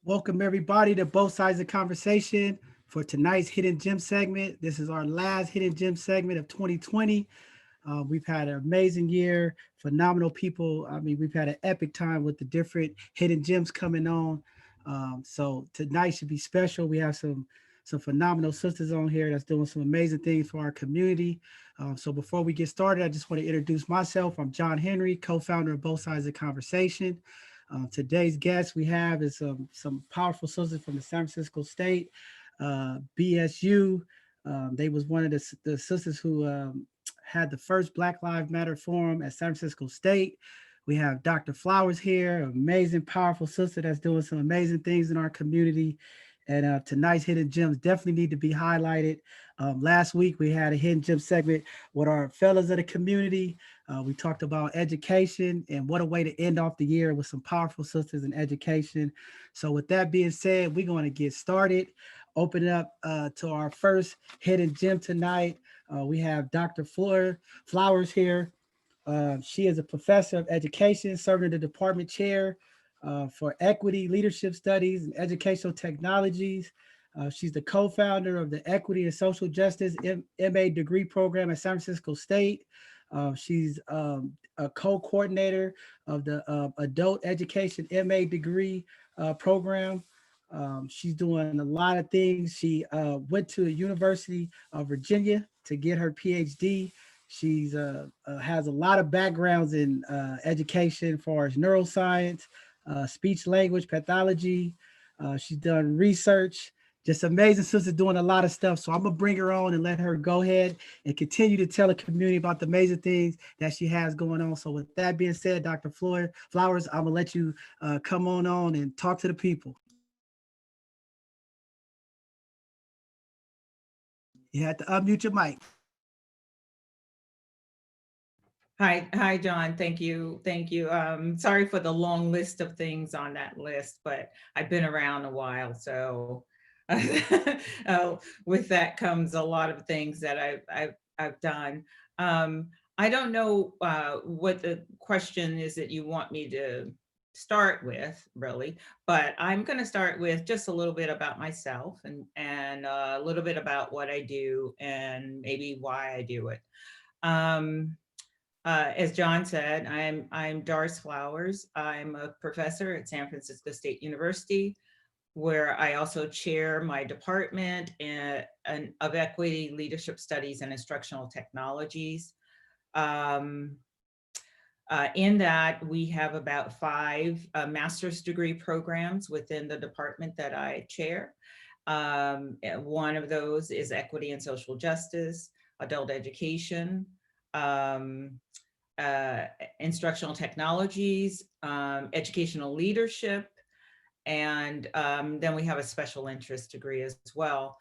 Welcome everybody to Both Sides of Conversation for tonight's Hidden Gem segment. This is our last Hidden Gem segment of 2020. We've had an amazing year, phenomenal people. I mean, we've had an epic time with the different hidden gems coming on. So tonight should be special. We have some phenomenal sisters on here that's doing some amazing things for our community. So before we get started, I just want to introduce myself. I'm John Henry, co-founder of Both Sides of Conversation. Today's guest we have is some powerful sisters from the San Francisco State, BSU. They was one of the sisters who had the first Black Lives Matter forum at San Francisco State. We have Dr. Flowers here, amazing, powerful sister that's doing some amazing things in our community. And tonight's hidden gems definitely need to be highlighted. Last week we had a hidden gem segment with our fellas of the community. We talked about education and what a way to end off the year with some powerful sisters in education. So with that being said, we're going to get started. Open it up to our first hidden gem tonight. We have Dr. Flowers here. She is a professor of education, serving the department chair for equity, leadership studies, and educational technologies. She's the co-founder of the Equity and Social Justice MA degree program at San Francisco State. She's a co-coordinator of the Adult Education MA degree program. She's doing a lot of things. She went to the University of Virginia to get her PhD. She's has a lot of backgrounds in education, as far as neuroscience, speech language pathology. She's done research. Just amazing sister doing a lot of stuff. So I'm gonna bring her on and let her go ahead and continue to tell the community about the amazing things that she has going on. So with that being said, Dr. Flowers, I'm gonna let you come on and talk to the people. You had to unmute your mic. Hi, John. Thank you. Sorry for the long list of things on that list, but I've been around a while, so with that comes a lot of things that I've done. I don't know what the question is that you want me to start with, really, but I'm going to start with just a little bit about myself and a little bit about what I do and maybe why I do it. Um, as John said, I'm Doris Flowers. I'm a professor at San Francisco State University, where I also chair my department of Equity, Leadership Studies, and Instructional Technologies. Um, in that, we have about five master's degree programs within the department that I chair. One of those is Equity and Social Justice, Adult Education, um, uh, Instructional Technologies, Educational Leadership, and then we have a special interest degree as well.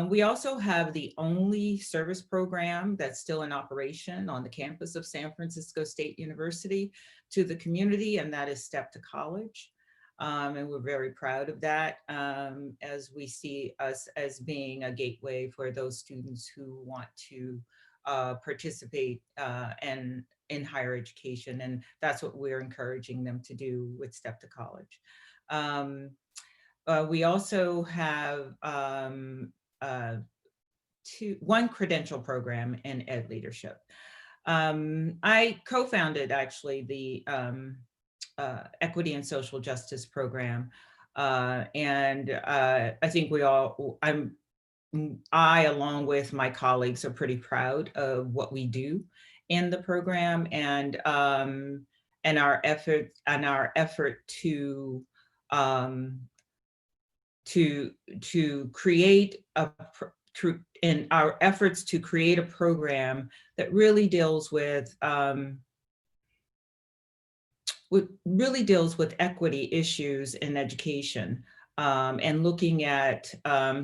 We also have the only service program that's still in operation on the campus of San Francisco State University to the community, and that is Step to College. And we're very proud of that, as we see us as being a gateway for those students who want to participate and in higher education. And that's what we're encouraging them to do with Step to College. Um, we also have one credential program in ed leadership. I co-founded actually the Equity and Social Justice program. And I think I, along with my colleagues, are pretty proud of what we do in the program and our effort um, to create in our efforts to create a program that really deals with equity issues in education, and looking at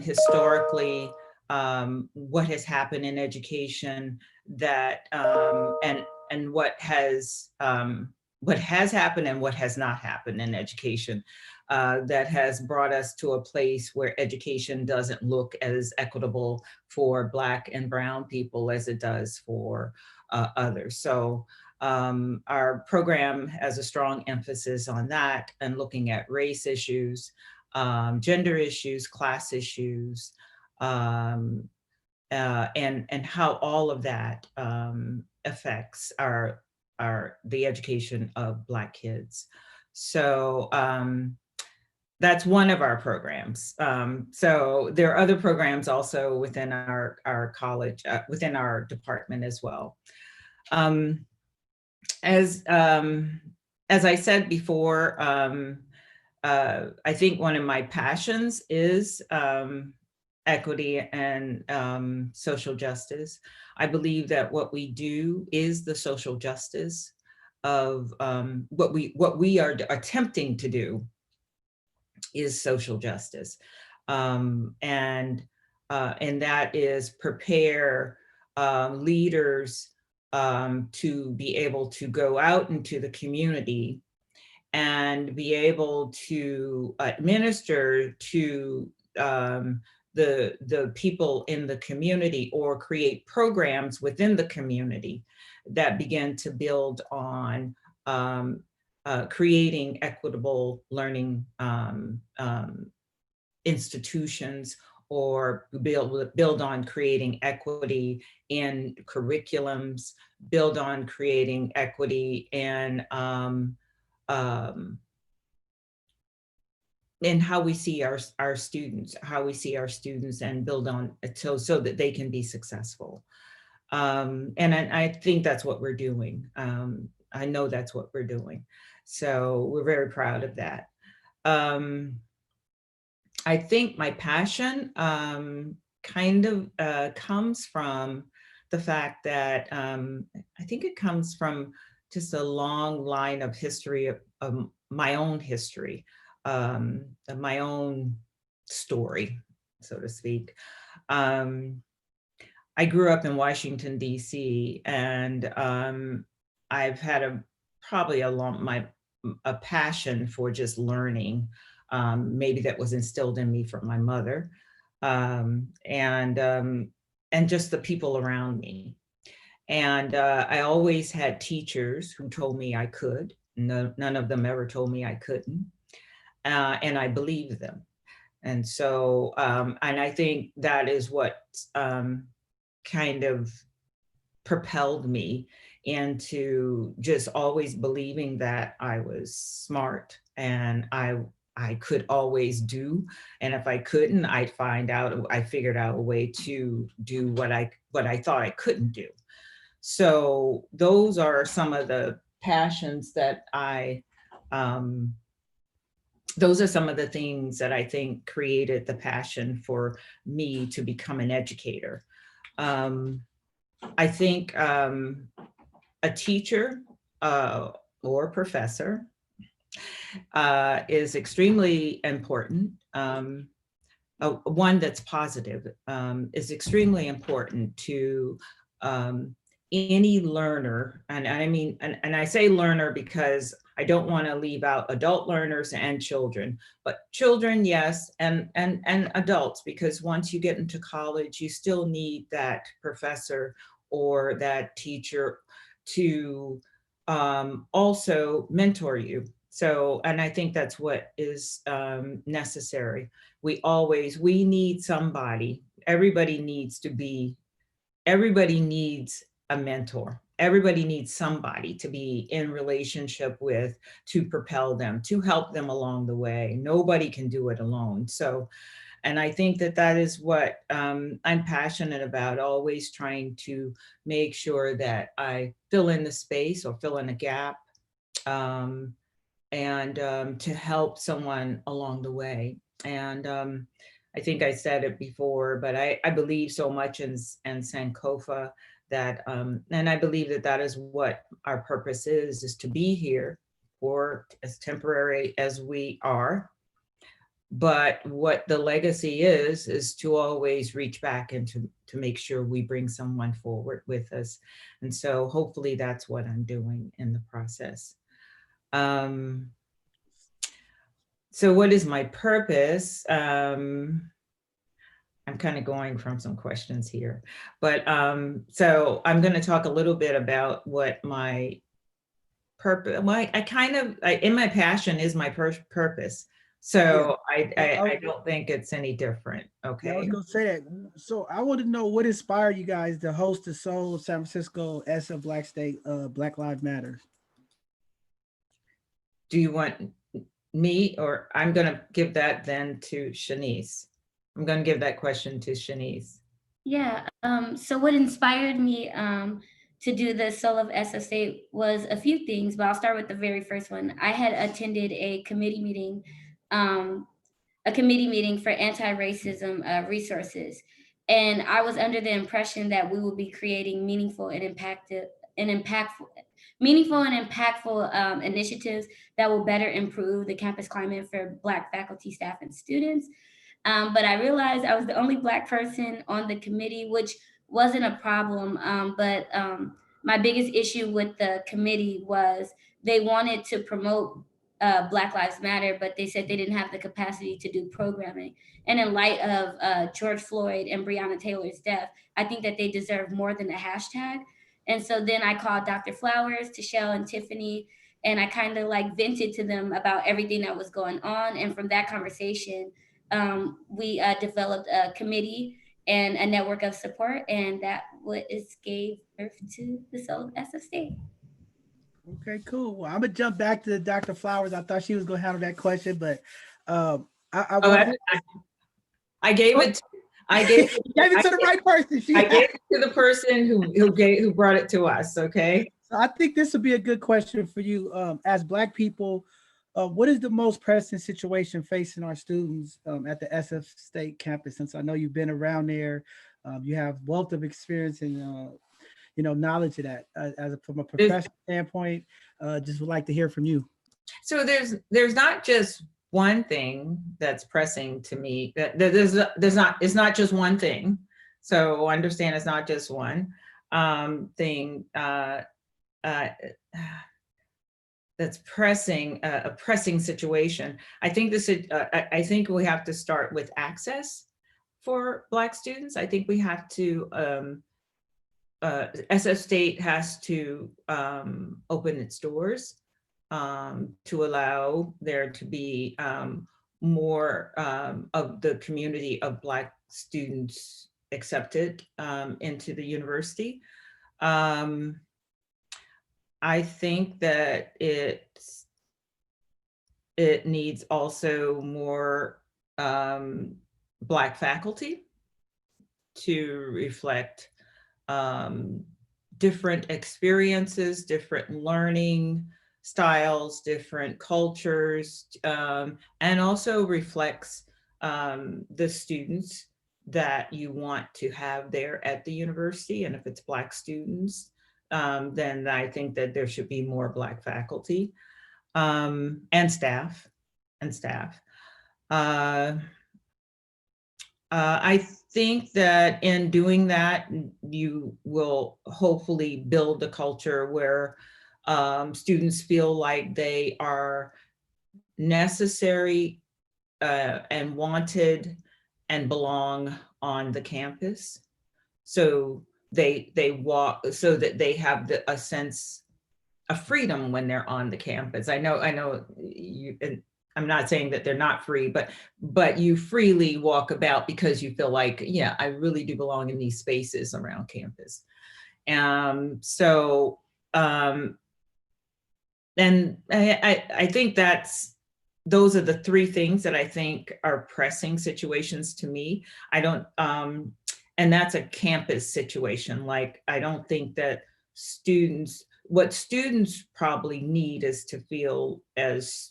historically what has happened in education that and what has happened and what has not happened in education, that has brought us to a place where education doesn't look as equitable for Black and Brown people as it does for others. So our program has a strong emphasis on that and looking at race issues. gender issues, class issues, and how all of that affects the education of Black kids. So that's one of our programs. So there are other programs also within our college, within our department as well. As I said before, I think one of my passions is equity and social justice. I believe that what we do is the social justice of what we are attempting to do is social justice, and that is prepare leaders to be able to go out into the community and be able to administer to the people in the community, or create programs within the community that begin to build on creating equitable learning institutions, or build on creating equity in curriculums, build on creating equity in how we see our students, and build on it so that they can be successful. And I think that's what we're doing. I know that's what we're doing. So we're very proud of that. I think my passion kind of comes from the fact that I think it comes from just a long line of history of my own history, of my own story, so to speak. I grew up in Washington, D.C., and I've had probably a passion for just learning. Maybe that was instilled in me from my mother, and just the people around me. And I always had teachers who told me I could. No, none of them ever told me I couldn't, and I believed them. And so, and I think that is what kind of propelled me into just always believing that I was smart and I could always do. And if I couldn't, I figured out a way to do what I thought I couldn't do. So those are some of the passions that those are some of the things that I think created the passion for me to become an educator. I think a teacher or professor is extremely important. One that's positive is extremely important to any learner. And I mean, and I say learner because I don't want to leave out adult learners and children, but children, yes, and adults, because once you get into college, you still need that professor or that teacher to also mentor you. So, and I think that's what is necessary. We need somebody. Everybody needs a mentor. Everybody needs somebody to be in relationship with, to propel them, to help them along the way. Nobody can do it alone. So, and I think that is what I'm passionate about, always trying to make sure that I fill in the space or fill in a gap, and to help someone along the way. And I think I said it before, but I believe so much in Sankofa that, and I believe that is what our purpose is to be here for as temporary as we are. But what the legacy is to always reach back and to make sure we bring someone forward with us. And so hopefully that's what I'm doing in the process. So what is my purpose? I'm kind of going from some questions here, but so I'm going to talk a little bit about what my purpose, in my passion is my purpose. So I, I don't think it's any different. yeah, I was Okay. gonna say that. So I want to know what inspired you guys to host the Soul San Francisco SF Black State Black Lives Matter. Do you want me, or I'm going to give that then to Sha'Nice? I'm going to give that question to Sha'Nice. Yeah. So what inspired me to do the Soul of SSA was a few things, but I'll start with the very first one. I had attended um, a committee meeting for anti-racism resources, and I was under the impression that we would be creating and impactful, initiatives that will better improve the campus climate for Black faculty, staff, and students. But I realized I was the only Black person on the committee, which wasn't a problem. But my biggest issue with the committee was they wanted to promote Black Lives Matter, but they said they didn't have the capacity to do programming. And in light of George Floyd and Breonna Taylor's death, I think that they deserve more than a hashtag. And so then I called Dr. Flowers, Tachelle, and Tiffany, and I kind of like vented to them about everything that was going on. And from that conversation, we developed a committee and a network of support, and that what is gave birth to the Soul of SFC. Okay, cool. Well, I'm gonna jump back to Dr. Flowers. I thought she was gonna handle that question, but I Oh, want I gave it. I to gave. gave it to the right person. I gave it to the person who brought it to us. Okay. So I think this would be a good question for you. As Black people, what is the most pressing situation facing our students at the SF State campus? Since I know you've been around there, you have wealth of experience and knowledge of that. From a professional standpoint, just would like to hear from you. So there's not just one thing that's pressing to me. It's not just one thing. So understand it's not just one thing that's pressing, a pressing situation. I think I think we have to start with access for Black students. I think we have to SF State has to open its doors to allow there to be more of the community of Black students accepted into the university. I think that it needs also more Black faculty to reflect different experiences, different learning styles, different cultures, and also reflects the students that you want to have there at the university. And if it's Black students, then I think that there should be more Black faculty and staff. I think that in doing that, you will hopefully build a culture where students feel like they are necessary and wanted and belong on the campus. So they walk, so that they have a sense of freedom when they're on the campus. I know you, and I'm not saying that they're not free, but you freely walk about because you feel like, yeah, I really do belong in these spaces around campus. And I think those are the three things that I think are pressing situations to me. I don't, and that's a campus situation. Like, I don't think that what students probably need is to feel as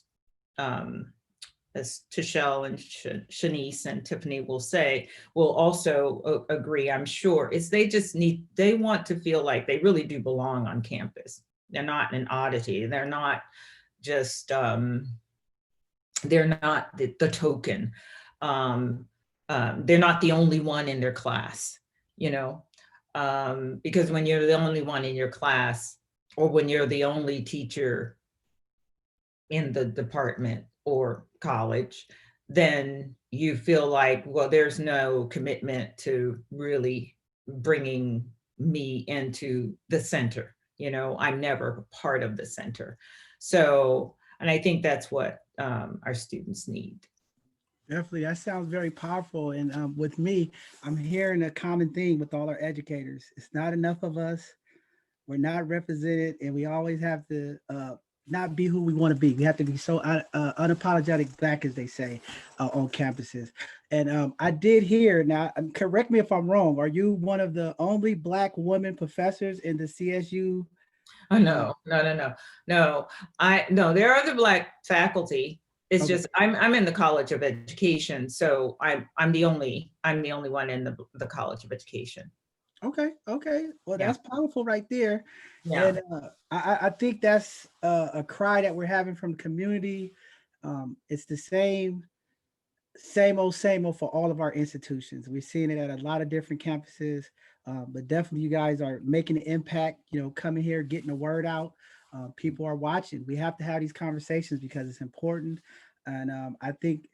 Tachelle and Sha'Nice and Tiffany will also agree, I'm sure, is they want to feel like they really do belong on campus. They're not an oddity. They're not just, they're not the token. They're not the only one in their class, because when you're the only one in your class, or when you're the only teacher in the department or college, then you feel like, well, there's no commitment to really bringing me into the center. I'm never part of the center. So And I think that's what our students need. Definitely, that sounds very powerful. And with me, I'm hearing a common theme with all our educators. It's not enough of us. We're not represented, and we always have to not be who we want to be. We have to be so unapologetic black, as they say, on campuses. And I did hear now. Correct me if I'm wrong. Are you one of the only black women professors in the CSU? Oh, no, no, no, no, no. No, there are other Black faculty. It's Okay. just I'm in the College of Education, so I'm the only one in the College of Education. Okay, okay. Well, Yeah, that's powerful right there. yeah, And I think that's a cry that we're having from the community. It's the same old for all of our institutions. We're seeing it at a lot of different campuses, but definitely you guys are making an impact. Coming here, getting the word out. People are watching. We have to have these conversations because it's important, and I think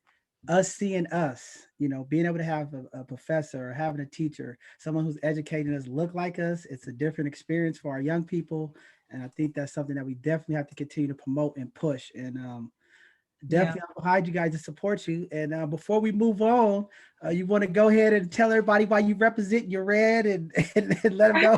us seeing us, being able to have a professor or having a teacher, someone who's educating us look like us, it's a different experience for our young people, and I think that's something that we definitely have to continue to promote and push. And yeah. definitely I'm behind you guys to support you. And before we move on, you want to go ahead and tell everybody why you represent your red and let them know.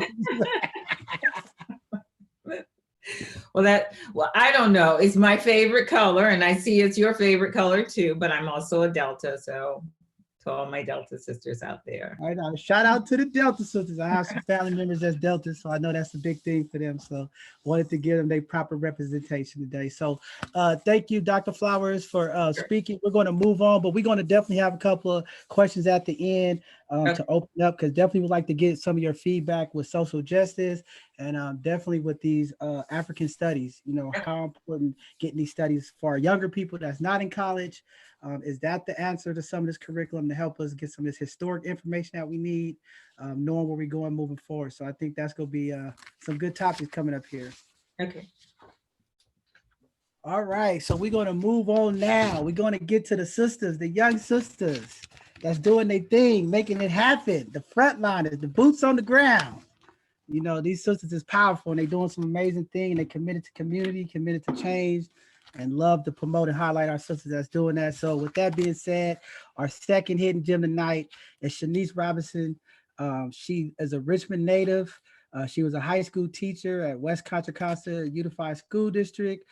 Well, I don't know. It's my favorite color, and I see it's your favorite color too. But I'm also a Delta, so to all my Delta sisters out there. All right, now shout out to the Delta sisters. I have some family members that's Delta, so I know that's a big thing for them. So wanted to give them their proper representation today. So thank you, Dr. Flowers, for speaking. We're going to move on, but we're going to definitely have a couple of questions at the end Okay. to open up, because definitely would like to get some of your feedback with social justice and definitely with these African studies. How important getting these studies for our younger people that's not in college. Is that the answer to some of this curriculum to help us get some of this historic information that we need, knowing where we're going moving forward? So I think that's going to be some good topics coming up here. Okay. All right, so we're going to move on now. We're going to get to the sisters, the young sisters that's doing their thing, making it happen, the frontliners, the boots on the ground. These sisters is powerful, and they're doing some amazing thing. They committed to community, committed to change, and love to promote and highlight our sisters that's doing that. So with that being said, our second hidden gem tonight is Sha'Nice Robinson. She is a Richmond native. She was a high school teacher at West Contra Costa Unified School District.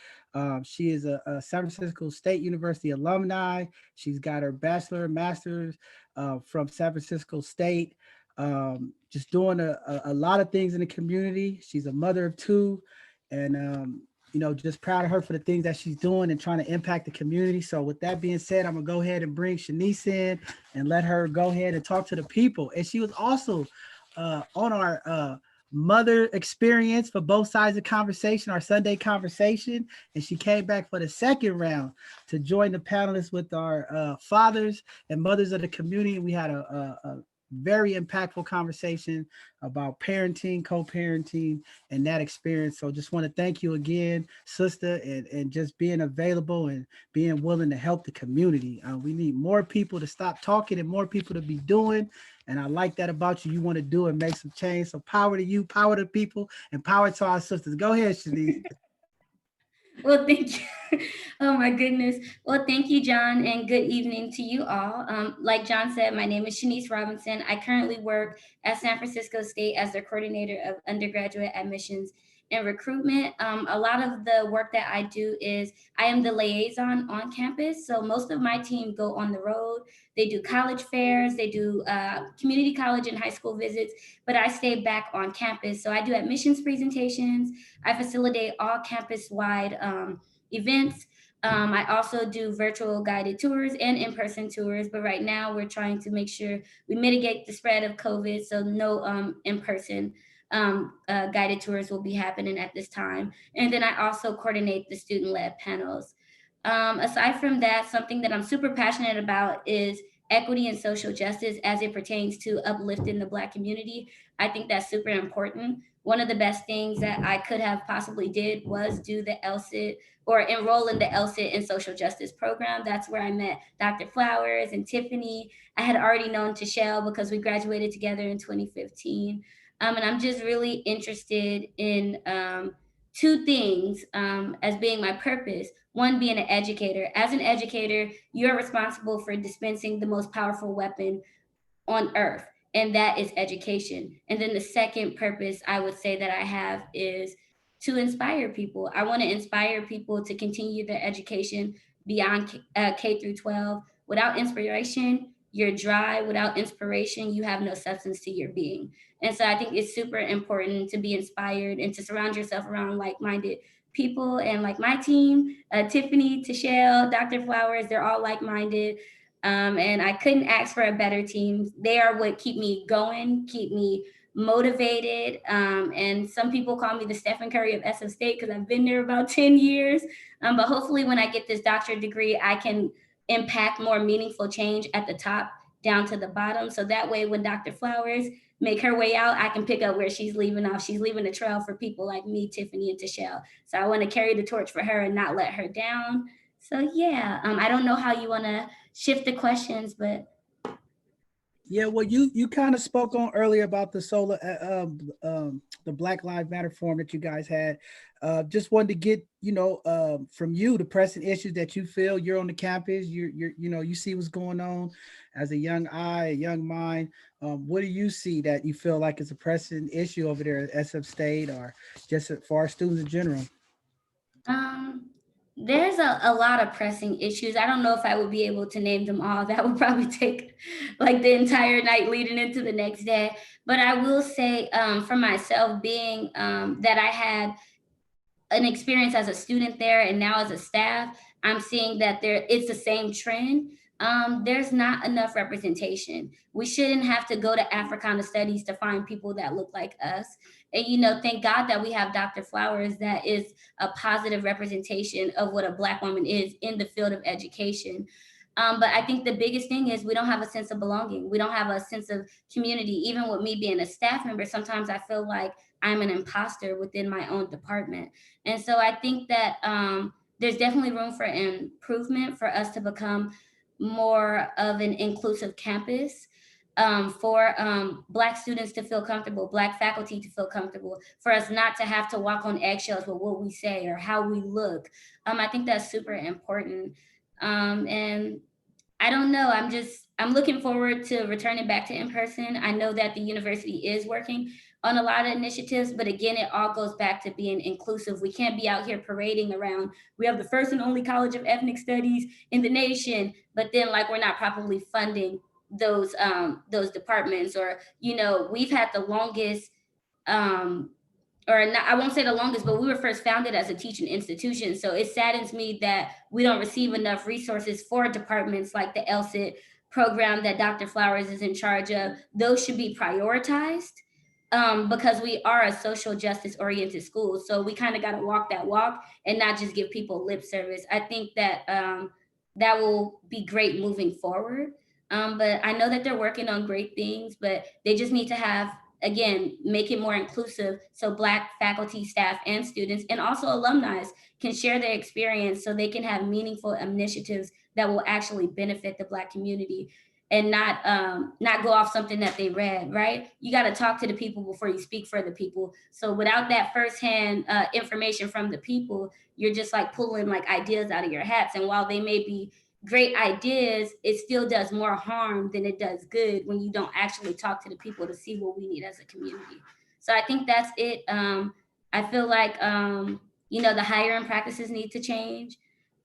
She is a San Francisco State University alumni. She's got her bachelor and master's from San Francisco State. Just doing a lot of things in the community. She's a mother of two, and just proud of her for the things that she's doing and trying to impact the community. So with that being said, I'm gonna go ahead and bring Sha'Nice in and let her go ahead and talk to the people. And she was also on our mother experience for both sides of conversation, our Sunday conversation. And she came back for the second round to join the panelists with our fathers and mothers of the community. We had a very impactful conversation about parenting, co-parenting, and that experience. So just want to thank you again, sister, and just being available and being willing to help the community. We need more people to stop talking and more people to be doing. And I like that about you. You want to do and make some change. So power to you, power to people, and power to our sisters. Go ahead, Sha'Nice. Well, thank you. Oh my goodness. Well, thank you, John, and good evening to you all. Like John said, my name is Sha'Nice Robinson. I currently work at San Francisco State as the coordinator of undergraduate admissions and recruitment. A lot of the work that I do is I am the liaison on campus. So most of my team go on the road. They do college fairs, they do community college and high school visits, but I stay back on campus. So I do admissions presentations. I facilitate all campus-wide events. I also do virtual guided tours and in-person tours, but right now we're trying to make sure we mitigate the spread of COVID, so no in-person guided tours will be happening at this time. And then I also coordinate the student-led panels. Aside from that, something that I'm super passionate about is equity and social justice as it pertains to uplifting the Black community. I think that's super important. One of the best things that I could have possibly did was do the LSIT or enroll in the LSIT and social justice program. That's where I met Dr. Flowers and Tiffany. I had already known Tachelle because we graduated together in 2015. And I'm just really interested in two things as being my purpose. one, being an educator. As an educator, you're responsible for dispensing the most powerful weapon on earth, and that is education. And then the second purpose I would say that I have is to inspire people. I want to inspire people to continue their education beyond K through 12. Without inspiration, you're dry. Without inspiration, you have no substance to your being. And so I think it's super important to be inspired and to surround yourself around like-minded people. And like my team, Tiffany, Tachelle, Dr. Flowers, they're all like-minded. And I couldn't ask for a better team. They are what keep me going, keep me motivated. And some people call me the Stephen Curry of SF State because I've been there about 10 years. But hopefully when I get this doctorate degree, I can impact more meaningful change at the top down to the bottom. So that way, when Dr. Flowers make her way out, I can pick up where she's leaving off. She's leaving a trail for people like me, Tiffany, and Tachelle. So I want to carry the torch for her and not let her down. So yeah, I don't know how you want to shift the questions, but Yeah, well, you kind of spoke on earlier about the Black Lives Matter forum that you guys had. Just wanted to get from you the pressing issues that you feel. You're on the campus. You see what's going on as a young eye, a young mind. What do you see that you feel like is a pressing issue over there at SF State, or just for our students in general? There's a lot of pressing issues. I don't know if I would be able to name them all. That would probably take like the entire night leading into the next day. But I will say, for myself, being that I had an experience as a student there and now as a staff, I'm seeing that it's the same trend. There's not enough representation. We shouldn't have to go to Africana studies to find people that look like us. And thank God that we have Dr. Flowers that is a positive representation of what a Black woman is in the field of education. But I think the biggest thing is we don't have a sense of belonging. We don't have a sense of community. Even with me being a staff member, sometimes I feel like I'm an imposter within my own department. And so I think that there's definitely room for improvement for us to become more of an inclusive campus, for Black students to feel comfortable, Black faculty to feel comfortable, for us not to have to walk on eggshells with what we say or how we look. I think that's super important. And I don't know. I'm looking forward to returning back to in person. I know that the university is working on a lot of initiatives, but again, it all goes back to being inclusive. We can't be out here parading around. We have the first and only College of Ethnic Studies in the nation, but then like we're not properly funding those departments, or we've had the longest or not, I won't say the longest, but we were first founded as a teaching institution. So it saddens me that we don't receive enough resources for departments like the LSIT program that Dr. Flowers is in charge of. Those should be prioritized, because we are a social justice oriented school. So we kind of got to walk that walk and not just give people lip service. I think that that will be great moving forward. But I know that they're working on great things, but they just need to have, again, make it more inclusive so Black faculty, staff, and students, and also alumni can share their experience so they can have meaningful initiatives that will actually benefit the Black community, and not go off something that they read, right? You got to talk to the people before you speak for the people. So without that firsthand information from the people, you're just like pulling like ideas out of your hats. And while they may be great ideas, it still does more harm than it does good when you don't actually talk to the people to see what we need as a community. So I think that's it. I feel like, the hiring practices need to change.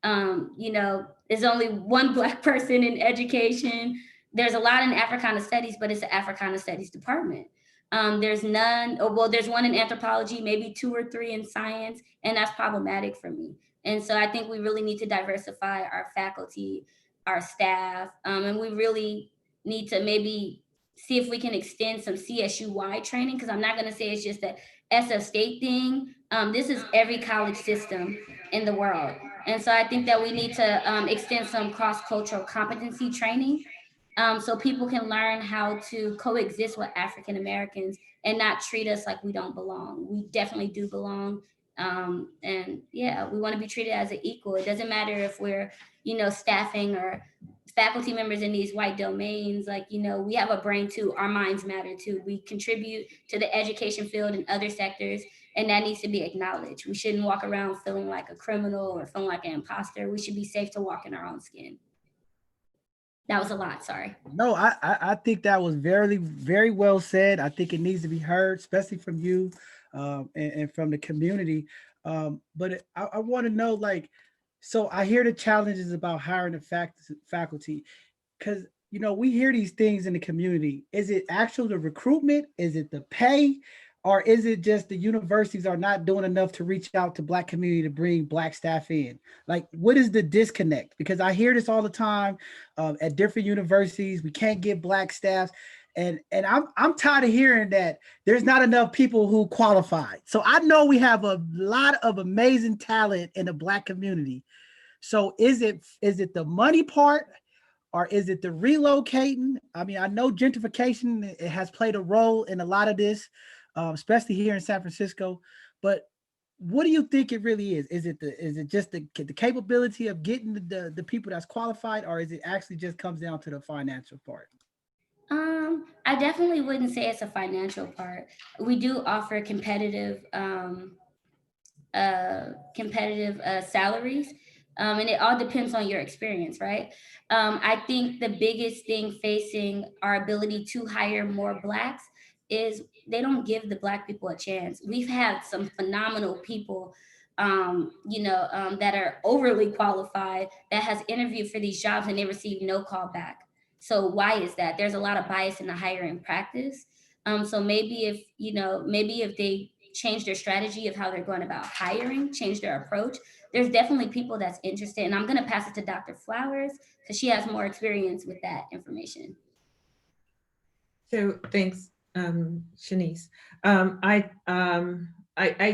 There's only one Black person in education. There's a lot in Africana studies, but it's an Africana studies department. There's none, or well, there's one in anthropology, maybe 2 or 3 in science, and that's problematic for me. And so I think we really need to diversify our faculty, our staff, and we really need to maybe see if we can extend some CSU-wide training, because I'm not going to say it's just a SF State thing. This is every college system in the world. And so I think that we need to extend some cross-cultural competency training, so people can learn how to coexist with African Americans and not treat us like we don't belong. We definitely do belong. And yeah, we want to be treated as an equal. It doesn't matter if we're, staffing or faculty members in these white domains. Like, we have a brain too. Our minds matter too. We contribute to the education field and other sectors. and that needs to be acknowledged. We shouldn't walk around feeling like a criminal or feeling like an imposter. We should be safe to walk in our own skin. That was a lot, sorry. No, I think that was very well said. I think it needs to be heard, especially from you, and from the community. I want to know, like, so I hear the challenges about hiring the faculty, because we hear these things in the community. Is it actual the recruitment? Is it the pay? Or is it just the universities are not doing enough to reach out to Black community to bring Black staff in? Like, what is the disconnect? Because I hear this all the time at different universities. We can't get Black staff. And I'm tired of hearing that there's not enough people who qualify. So I know we have a lot of amazing talent in the Black community. So is it the money part? Or is it the relocating? I mean, I know gentrification, it has played a role in a lot of this, especially here in San Francisco. But what do you think it really is? Is it just the capability of getting the people that's qualified, or is it actually just comes down to the financial part? I definitely wouldn't say it's a financial part. We do offer competitive salaries. And it all depends on your experience, right? I think the biggest thing facing our ability to hire more Blacks is they don't give the Black people a chance. We've had some phenomenal people, that are overly qualified that has interviewed for these jobs and they receive no call back. So why is that? There's a lot of bias in the hiring practice. So maybe if they change their strategy of how they're going about hiring, change their approach, there's definitely people that's interested. And I'm going to pass it to Dr. Flowers because she has more experience with that information. So thanks, Sha'Nice. I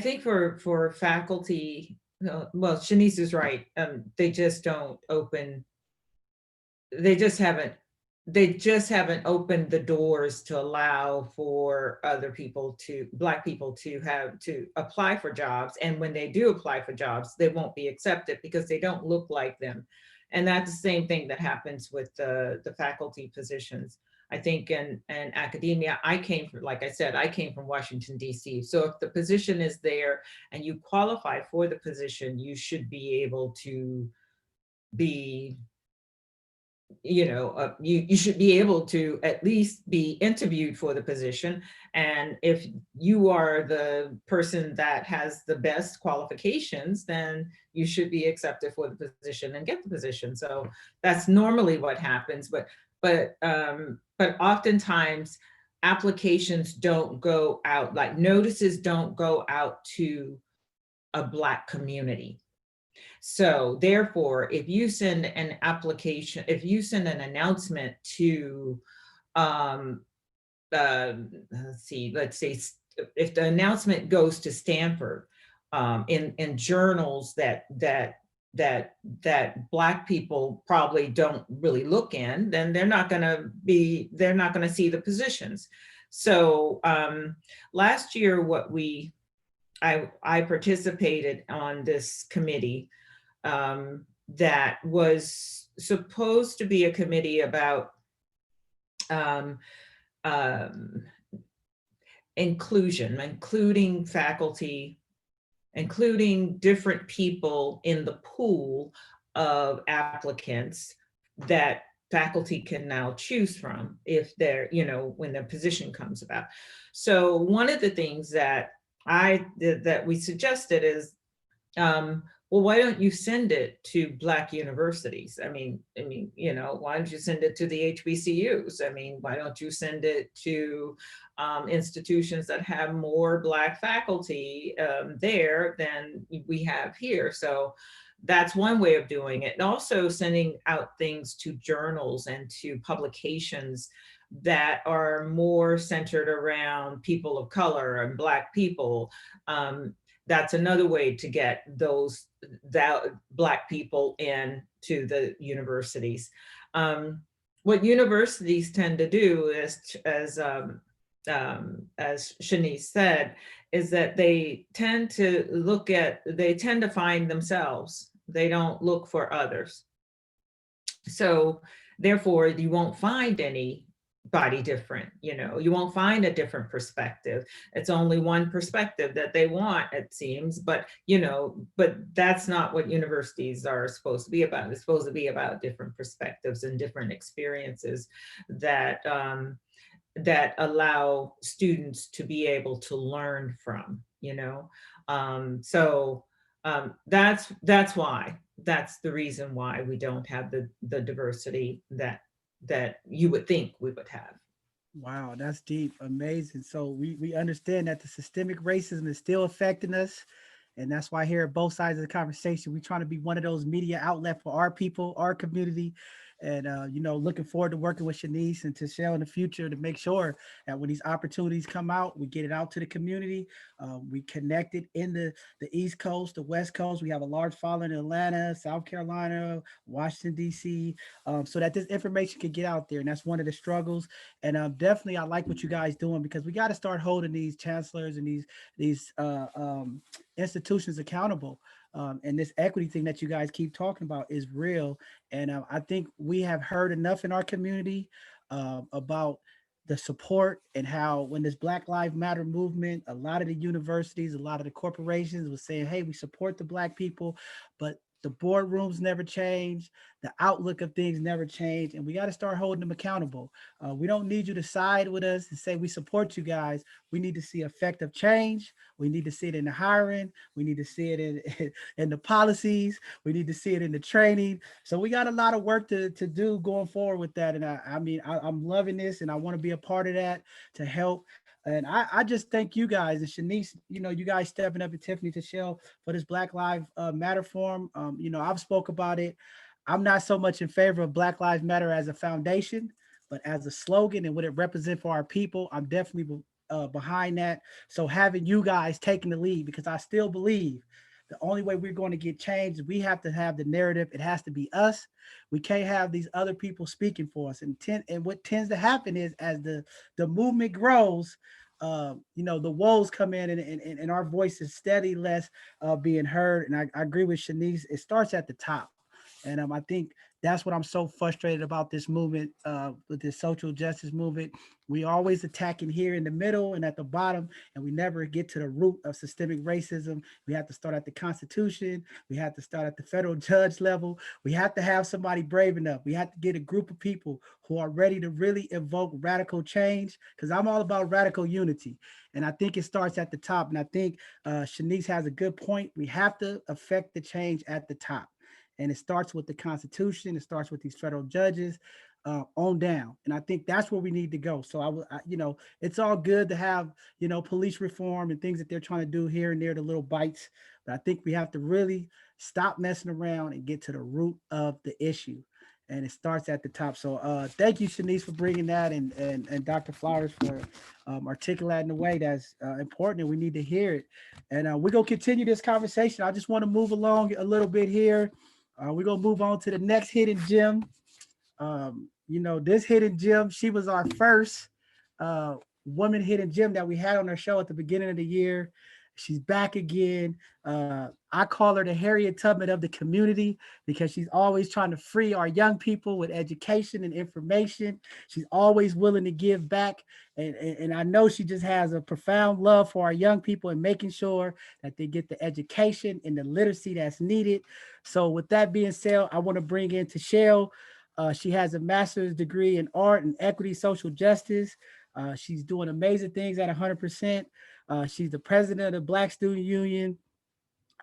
think for faculty, well, Sha'Nice is right. They just don't open. They just haven't opened the doors to allow for other people Black people to apply for jobs. And when they do apply for jobs, they won't be accepted because they don't look like them. And that's the same thing that happens with the faculty positions. I think in academia, like I said, I came from Washington, D.C. So if the position is there and you qualify for the position, you should be able to be, you should be able to at least be interviewed for the position. And if you are the person that has the best qualifications, then you should be accepted for the position and get the position. So that's normally what happens. But oftentimes applications don't go out, like notices don't go out to a Black community. So therefore, if you send an application, if you send an announcement to, let's say if the announcement goes to Stanford in journals that Black people probably don't really look in, then they're not going to see the positions. So last year, I participated on this committee that was supposed to be a committee about inclusion, including faculty, including different people in the pool of applicants that faculty can now choose from if they're, when their position comes about. So one of the things that we suggested is, well, why don't you send it to Black universities? I mean, why don't you send it to the HBCUs? I mean, why don't you send it to institutions that have more Black faculty there than we have here? So that's one way of doing it. And also sending out things to journals and to publications that are more centered around people of color and Black people. That's another way to get that Black people into the universities. What universities tend to do is, as Sha'Nice said, is that they tend to find themselves. They don't look for others. So therefore, you won't find any different. You won't find a different perspective. It's only one perspective that they want, it seems, but that's not what universities are supposed to be about. It's supposed to be about different perspectives and different experiences that that allow students to be able to learn from. So that's why, that's the reason why we don't have the diversity that you would think we would have. Wow, that's deep, amazing. So we understand that the systemic racism is still affecting us, and that's why here at both sides of the conversation, we're trying to be one of those media outlet for our people, our community, and looking forward to working with Sha'Nice and Tachelle in the future to make sure that when these opportunities come out, we get it out to the community. We connect it in the East Coast, the West Coast. We have a large following in Atlanta, South Carolina, Washington D.C., so that this information can get out there, and that's one of the struggles. And definitely, I like what you guys doing, because we got to start holding these chancellors and these institutions accountable. And this equity thing that you guys keep talking about is real. And I think we have heard enough in our community about the support, and how when this Black Lives Matter movement, a lot of the universities, a lot of the corporations was saying, hey, we support the Black people, but the boardrooms never change, the outlook of things never change, and we got to start holding them accountable. We don't need you to side with us and say we support you guys. We need to see effective change. We need to see it in the hiring. We need to see it in the policies. We need to see it in the training. So we got a lot of work to do going forward with that. And I'm loving this, and I want to be a part of that to help. And I just thank you guys, and Sha'Nice, you guys stepping up, and Tiffany, Tachelle, for this Black Lives Matter forum. I've spoke about it. I'm not so much in favor of Black Lives Matter as a foundation, but as a slogan and what it represents for our people, I'm definitely behind that. So having you guys taking the lead, because I still believe the only way we're going to get change is we have to have the narrative. It has to be us. We can't have these other people speaking for us. And what tends to happen is, as the movement grows, the woes come in, and our voice is steady less being heard. And I agree with Sha'Nice. It starts at the top. And I think that's what I'm so frustrated about this movement, with this social justice movement. We always attacking here in the middle and at the bottom, and we never get to the root of systemic racism. We have to start at the Constitution. We have to start at the federal judge level. We have to have somebody brave enough. We have to get a group of people who are ready to really evoke radical change, because I'm all about radical unity. And I think it starts at the top. And I think Sha'Nice has a good point. We have to affect the change at the top. And it starts with the Constitution. It starts with these federal judges on down. And I think that's where we need to go. So it's all good to have, police reform and things that they're trying to do here and there, the little bites. But I think we have to really stop messing around and get to the root of the issue. And it starts at the top. So thank you, Sha'Nice, for bringing that, and Dr. Flowers for articulating the way that's important, and we need to hear it. And we're going to continue this conversation. I just want to move along a little bit here. We're going to move on to the next hidden gem. This hidden gem, she was our first woman hidden gem that we had on our show at the beginning of the year. She's back again. I call her the Harriet Tubman of the community, because she's always trying to free our young people with education and information. She's always willing to give back. And I know she just has a profound love for our young people and making sure that they get the education and the literacy that's needed. So with that being said, I want to bring in Tachelle. She has a master's degree in art and equity social justice. She's doing amazing things at 100%. She's the president of the Black Student Union.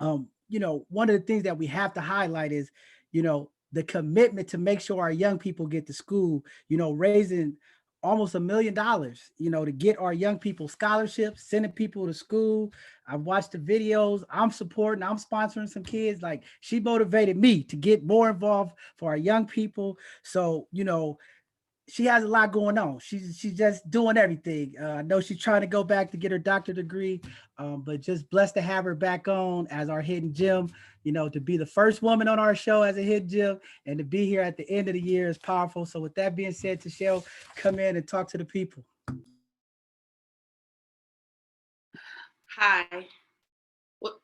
One of the things that we have to highlight is, the commitment to make sure our young people get to school, raising almost $1 million, to get our young people scholarships, sending people to school. I've watched the videos. I'm supporting, I'm sponsoring some kids. Like, she motivated me to get more involved for our young people. So, she has a lot going on. She's just doing everything. I know she's trying to go back to get her doctorate degree, but just blessed to have her back on as our hidden gem. To be the first woman on our show as a hidden gem, and to be here at the end of the year is powerful. So with that being said, Tachelle, come in and talk to the people. Hi. What?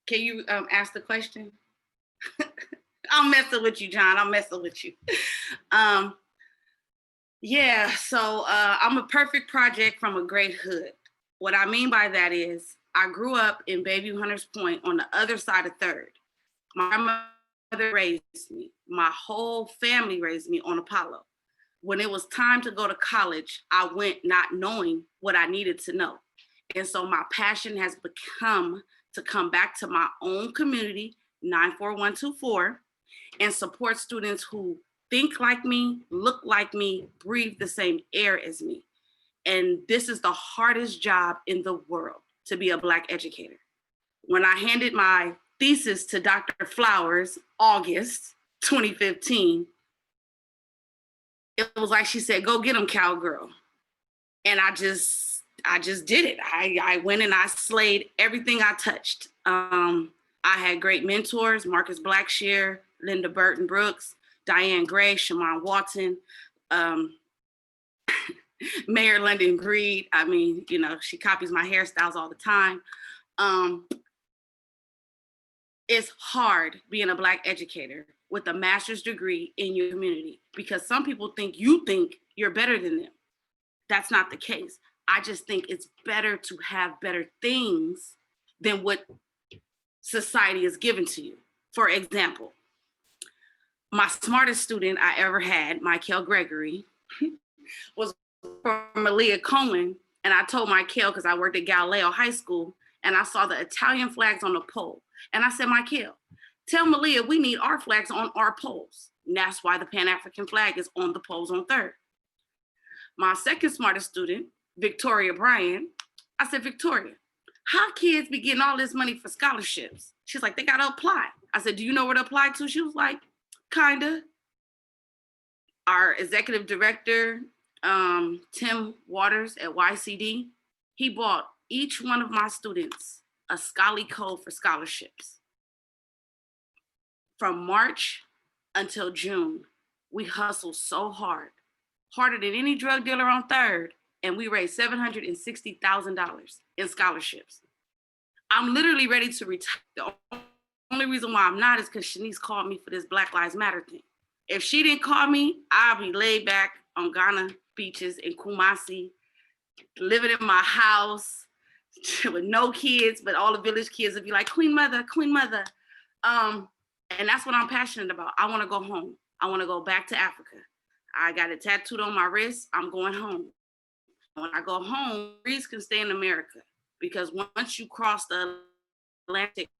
Can you ask the question? I'm messing with you, John. I'm messing with you. Yeah, so I'm a perfect project from a great hood. What I mean by that is I grew up in Bayview Hunters Point on the other side of 3rd. My mother raised me. My whole family raised me on Apollo. When it was time to go to college, I went not knowing what I needed to know. And so my passion has become to come back to my own community, 94124, and support students who think like me, look like me, breathe the same air as me. And this is the hardest job in the world, to be a Black educator. When I handed my thesis to Dr. Flowers, August 2015, it was like she said, "Go get them, cowgirl." And I just did it. I went and I slayed everything I touched. I had great mentors, Marcus Blackshear, Linda Burton Brooks, Diane Gray, Shamon Walton, Mayor London Breed. I mean, you know, she copies my hairstyles all the time. It's hard being a Black educator with a master's degree in your community because some people think you're better than them. That's not the case. I just think it's better to have better things than what society is given to you. For example, my smartest student I ever had, Michael Gregory, was from Malia Cohen. And I told Michael, because I worked at Galileo High School, and I saw the Italian flags on the pole. And I said, Michael, tell Malia we need our flags on our poles. And that's why the Pan-African flag is on the poles on 3rd. My second smartest student, Victoria Bryan, I said, Victoria, how kids be getting all this money for scholarships? She's like, they gotta apply. I said, do you know where to apply to? She was like, kinda. Our executive director, Tim Waters at YCD, he bought each one of my students a Scholly Code for scholarships. From March until June, we hustled so hard, harder than any drug dealer on 3rd, and we raised $760,000 in scholarships. I'm literally ready to retire. The only reason why I'm not is because Sha'Nice called me for this Black Lives Matter thing. If she didn't call me, I'll be laid back on Ghana beaches in Kumasi, living in my house with no kids, but all the village kids would be like, Queen Mother, Queen Mother. And that's what I'm passionate about. I want to go home. I want to go back to Africa. I got it tattooed on my wrist. I'm going home. When I go home, degrees can stay in America because once you cross the Atlantic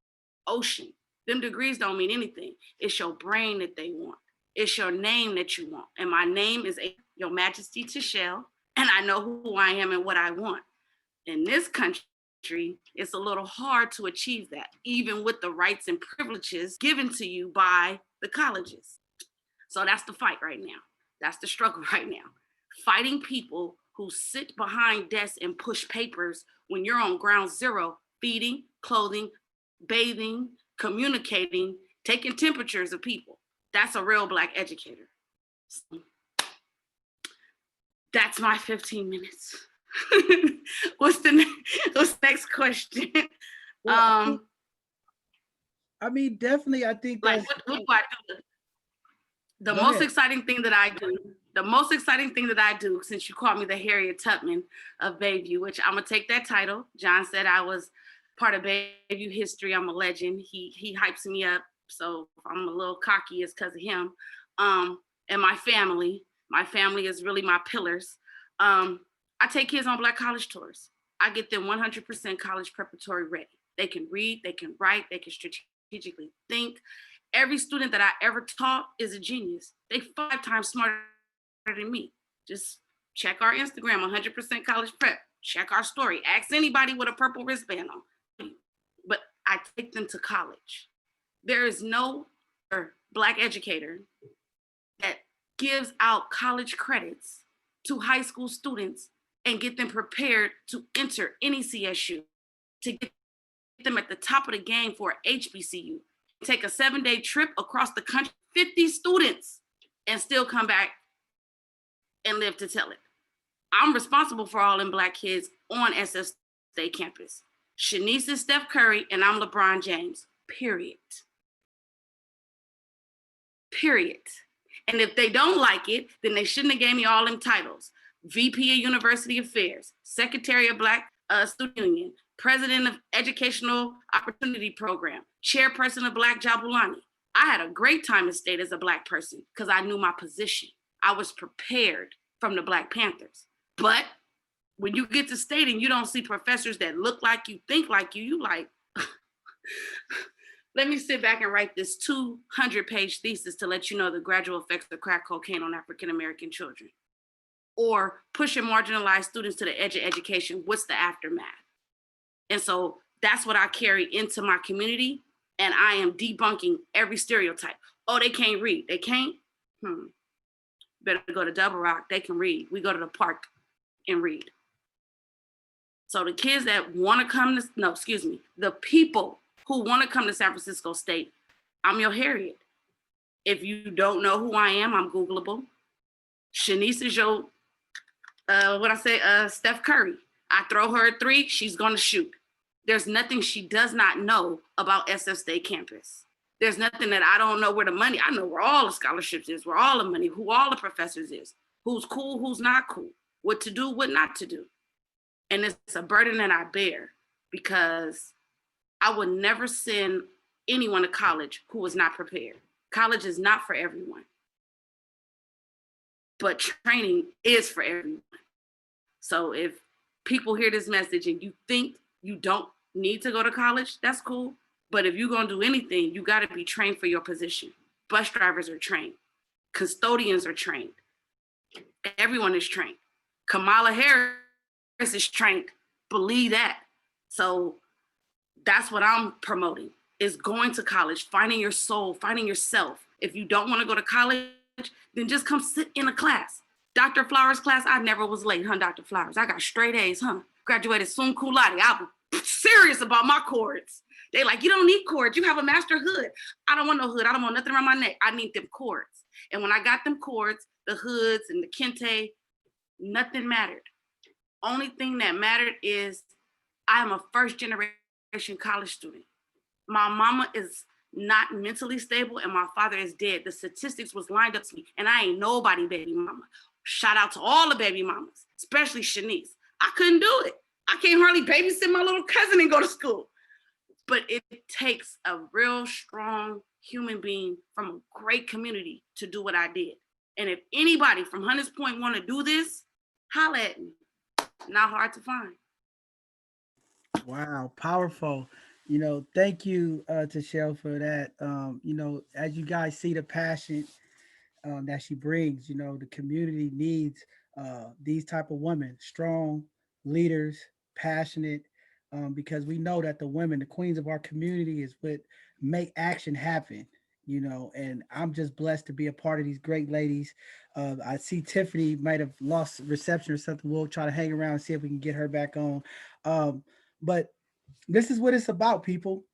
Ocean, them degrees don't mean anything. It's your brain that they want. It's your name that you want. And my name is Your Majesty Tachelle, and I know who I am and what I want. In this country, it's a little hard to achieve that, even with the rights and privileges given to you by the colleges. So that's the fight right now. That's the struggle right now. Fighting people who sit behind desks and push papers when you're on ground zero, feeding, clothing, bathing, communicating, taking temperatures of people. That's a real Black educator. So that's my 15 minutes. What's the next question? Well, I mean, definitely, I think like that's what do I do? The Go most ahead. exciting thing that I do, since you called me the Harriet Tubman of Bayview, which I'm gonna take that title. John said I was part of Bayview history. I'm a legend. He hypes me up, so if I'm a little cocky, it's because of him. And my family is really my pillars. I take kids on Black college tours. I get them 100% college preparatory ready. They can read, they can write, they can strategically think. Every student that I ever taught is a genius. They 5 times smarter than me. Just check our Instagram, 100% college prep. Check our story. Ask anybody with a purple wristband on. But I take them to college. There is no Black educator that gives out college credits to high school students and get them prepared to enter any CSU, to get them at the top of the game for HBCU. Take a 7-day trip across the country, 50 students, and still come back and live to tell it. I'm responsible for all them Black kids on SF State campus. Sha'Nice is Steph Curry, and I'm LeBron James, period. And if they don't like it, then they shouldn't have gave me all them titles. VP of University Affairs, Secretary of Black Student Union, President of Educational Opportunity Program, Chairperson of Black Jabulani. I had a great time in state as a Black person because I knew my position. I was prepared from the Black Panthers. But when you get to state and you don't see professors that look like you, think like you like, let me sit back and write this 200-page thesis to let you know the gradual effects of crack cocaine on African-American children. Or pushing marginalized students to the edge of education. What's the aftermath? And so that's what I carry into my community. And I am debunking every stereotype. Oh, they can't read. They can't? Better go to Double Rock. They can read. We go to the park and read. So the kids that want to come to, the people who want to come to San Francisco State, I'm your Harriet. If you don't know who I am, I'm Googleable. Sha'Nice is your, Steph Curry. I throw her a three, she's gonna shoot. There's nothing she does not know about SF State campus. There's nothing that I don't know where the money, I know where all the scholarships is, where all the money, who all the professors is, who's cool, who's not cool, what to do, what not to do. And it's a burden that I bear because I would never send anyone to college who was not prepared. College is not for everyone, but training is for everyone. So if people hear this message and you think you don't need to go to college, that's cool. But if you're gonna do anything, you gotta be trained for your position. Bus drivers are trained. Custodians are trained. Everyone is trained. Kamala Harris is trained. Believe that. So that's what I'm promoting, is going to college, finding your soul, finding yourself. If you don't wanna go to college, then just come sit in a class. Dr. Flowers class, I never was late, huh, Dr. Flowers? I got straight A's, huh? Graduated summa cum laude. I was serious about my cords. They like, you don't need cords. You have a master hood. I don't want no hood. I don't want nothing around my neck. I need them cords. And when I got them cords, the hoods and the kente, nothing mattered. Only thing that mattered is I am a first generation college student. My mama is not mentally stable and my father is dead. The statistics was lined up to me and I ain't nobody baby mama. Shout out to all the baby mamas, especially Sha'Nice. I couldn't do it. I can't hardly babysit my little cousin and go to school. But it takes a real strong human being from a great community to do what I did. And if anybody from Hunters Point want to do this, holla at me. Not hard to find. Wow, powerful. Thank you, Tachelle, for that. As you guys see the passion that she brings, the community needs these type of women, strong leaders, passionate, because we know that the women, the queens of our community, is what make action happen. And I'm just blessed to be a part of these great ladies. I see Tiffany might have lost reception or something. We'll try to hang around and see if we can get her back on. But this is what it's about, people.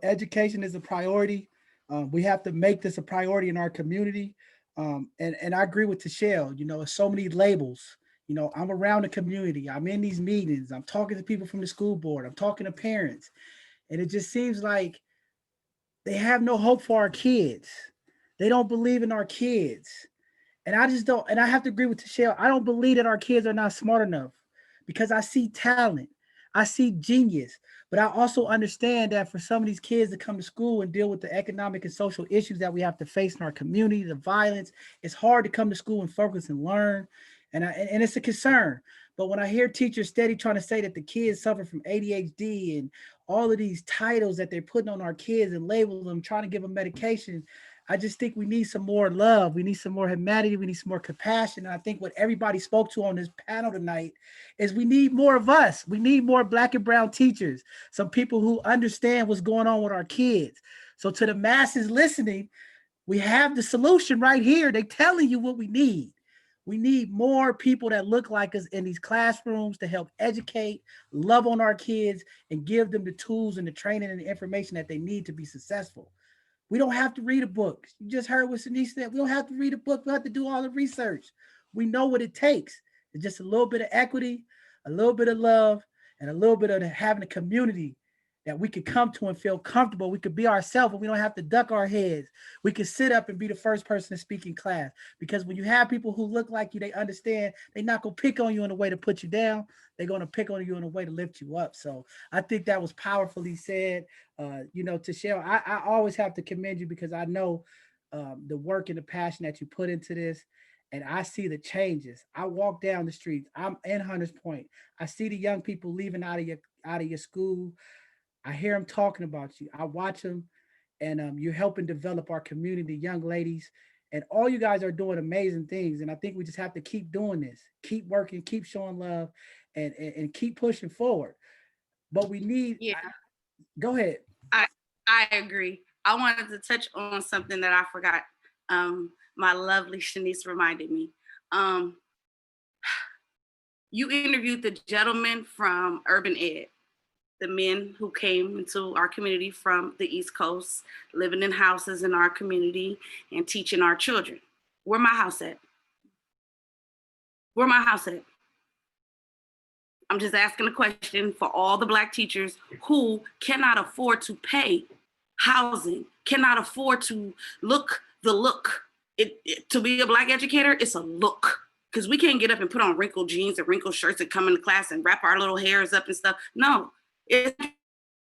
Education is a priority. We have to make this a priority in our community. And I agree with Tachelle. It's so many labels. I'm around the community. I'm in these meetings. I'm talking to people from the school board. I'm talking to parents. And it just seems like they have no hope for our kids. They don't believe in our kids. And I just don't, and I have to agree with Tachelle. I don't believe that our kids are not smart enough because I see talent. I see genius. But I also understand that for some of these kids to come to school and deal with the economic and social issues that we have to face in our community, the violence, it's hard to come to school and focus and learn. And it's a concern. But when I hear teachers steady trying to say that the kids suffer from ADHD and all of these titles that they're putting on our kids and label them, trying to give them medication, I just think we need some more love. We need some more humanity. We need some more compassion. And I think what everybody spoke to on this panel tonight is we need more of us. We need more Black and brown teachers, some people who understand what's going on with our kids. So to the masses listening, we have the solution right here. They're telling you what we need. We need more people that look like us in these classrooms to help educate, love on our kids, and give them the tools and the training and the information that they need to be successful. We don't have to read a book. You just heard what Sha'Nice said. We don't have to read a book. We have to do all the research. We know what it takes. It's just a little bit of equity, a little bit of love, and a little bit of having a community that we could come to and feel comfortable. We could be ourselves, and we don't have to duck our heads. We could sit up and be the first person to speak in class. Because when you have people who look like you, they understand they're not going to pick on you in a way to put you down. They're going to pick on you in a way to lift you up. So I think that was powerfully said. Tachelle, I always have to commend you because I know the work and the passion that you put into this. And I see the changes. I walk down the streets. I'm in Hunters Point. I see the young people leaving out of your school. I hear them talking about you. I watch them, and you're helping develop our community, young ladies, and all you guys are doing amazing things. And I think we just have to keep doing this, keep working, keep showing love, and keep pushing forward. But we need. Yeah, Go ahead. I agree. I wanted to touch on something that I forgot. My lovely Sha'Nice reminded me. You interviewed the gentleman from Urban Ed, the men who came into our community from the East Coast, living in houses in our community and teaching our children. Where my house at? Where my house at? I'm just asking a question for all the Black teachers who cannot afford to pay housing, cannot afford to look the look. To be a Black educator, it's a look. Because we can't get up and put on wrinkled jeans and wrinkled shirts and come into class and wrap our little hairs up and stuff. No, it's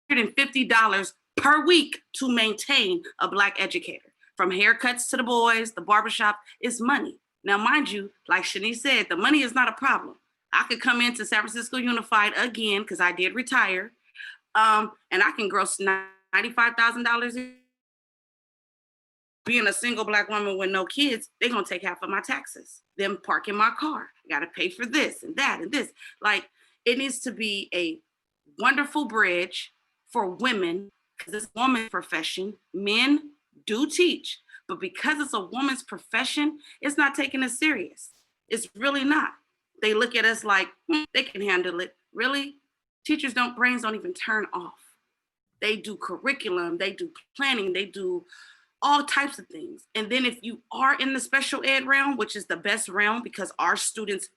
$150 per week to maintain a Black educator. From haircuts to the boys, the barbershop, it's money. Now, mind you, like Sha'Nice said, the money is not a problem. I could come into San Francisco Unified again, because I did retire, and I can gross $95,000 a year. Being a single Black woman with no kids, they're gonna take half of my taxes. Them parking my car, I gotta pay for this and that and this. Like, it needs to be a wonderful bridge for women, because it's a woman's profession. Men do teach, but because it's a woman's profession, it's not taken as serious. It's really not. They look at us like, they can handle it. Really? Teachers' brains don't even turn off. They do curriculum, they do planning, they do all types of things. And then if you are in the special ed realm, which is the best realm because our students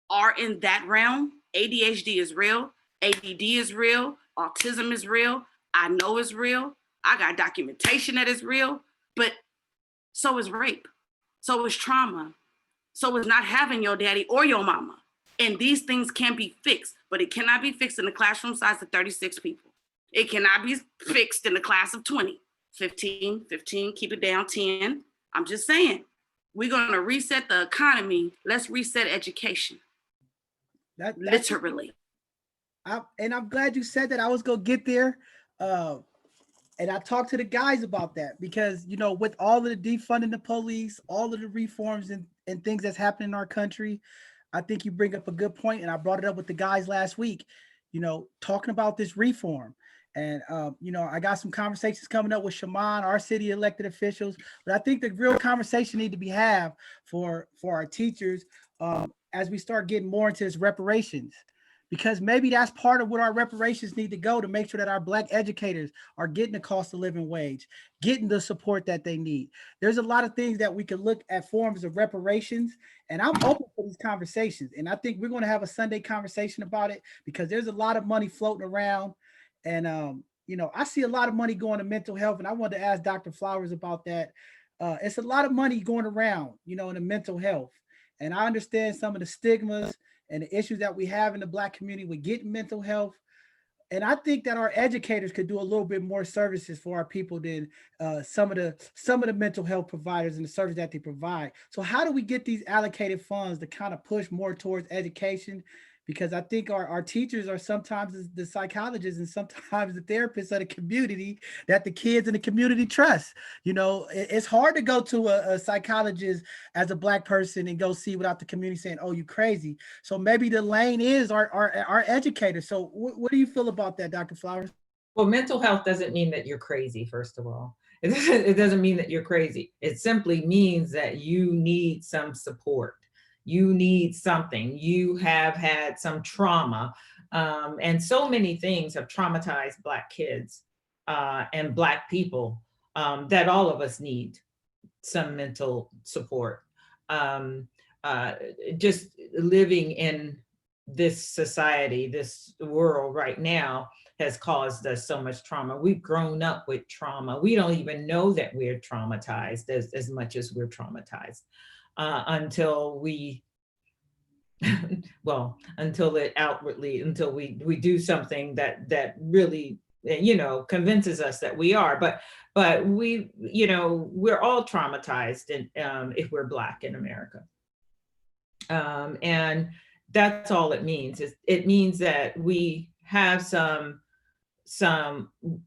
are in that realm, ADHD is real, ADD is real, autism is real, I know it's real, I got documentation that is real, but so is rape, so is trauma, so is not having your daddy or your mama. And these things can be fixed, but it cannot be fixed in a classroom size of 36 people. It cannot be fixed in a class of 20. 15, keep it down, 10. I'm just saying, we're going to reset the economy. Let's reset education. Literally. I'm glad you said that. I was going to get there. And I talked to the guys about that because, with all of the defunding the police, all of the reforms and things that's happening in our country, I think you bring up a good point. And I brought it up with the guys last week, talking about this reform. And, I got some conversations coming up with Shaman, our city elected officials, but I think the real conversation need to be had for our teachers as we start getting more into this reparations, because maybe that's part of what our reparations need to go to make sure that our Black educators are getting the cost of living wage, getting the support that they need. There's a lot of things that we can look at forms of reparations, and I'm open for these conversations. And I think we're going to have a Sunday conversation about it because there's a lot of money floating around. And, I see a lot of money going to mental health, and I wanted to ask Dr. Flowers about that. It's a lot of money going around, in the mental health. And I understand some of the stigmas and the issues that we have in the Black community with getting mental health. And I think that our educators could do a little bit more services for our people than some of the mental health providers and the service that they provide. So how do we get these allocated funds to kind of push more towards education? Because I think our teachers are sometimes the psychologists and sometimes the therapists of the community that the kids in the community trust. It's hard to go to a psychologist as a Black person and go see without the community saying, "Oh, you crazy." So maybe the lane is our educators. So what do you feel about that, Dr. Flowers? Well, mental health doesn't mean that you're crazy, first of all. It doesn't mean that you're crazy. It simply means that you need some support. You need something. You have had some trauma. And so many things have traumatized Black kids and Black people that all of us need some mental support. Just living in this society, this world right now has caused us so much trauma. We've grown up with trauma. We don't even know that we're traumatized as much as we're traumatized until we, well, until it outwardly, until we do something that really, you know, convinces us that we are. But we, you know, we're all traumatized, and if we're Black in America. And that's all it means. It means that we have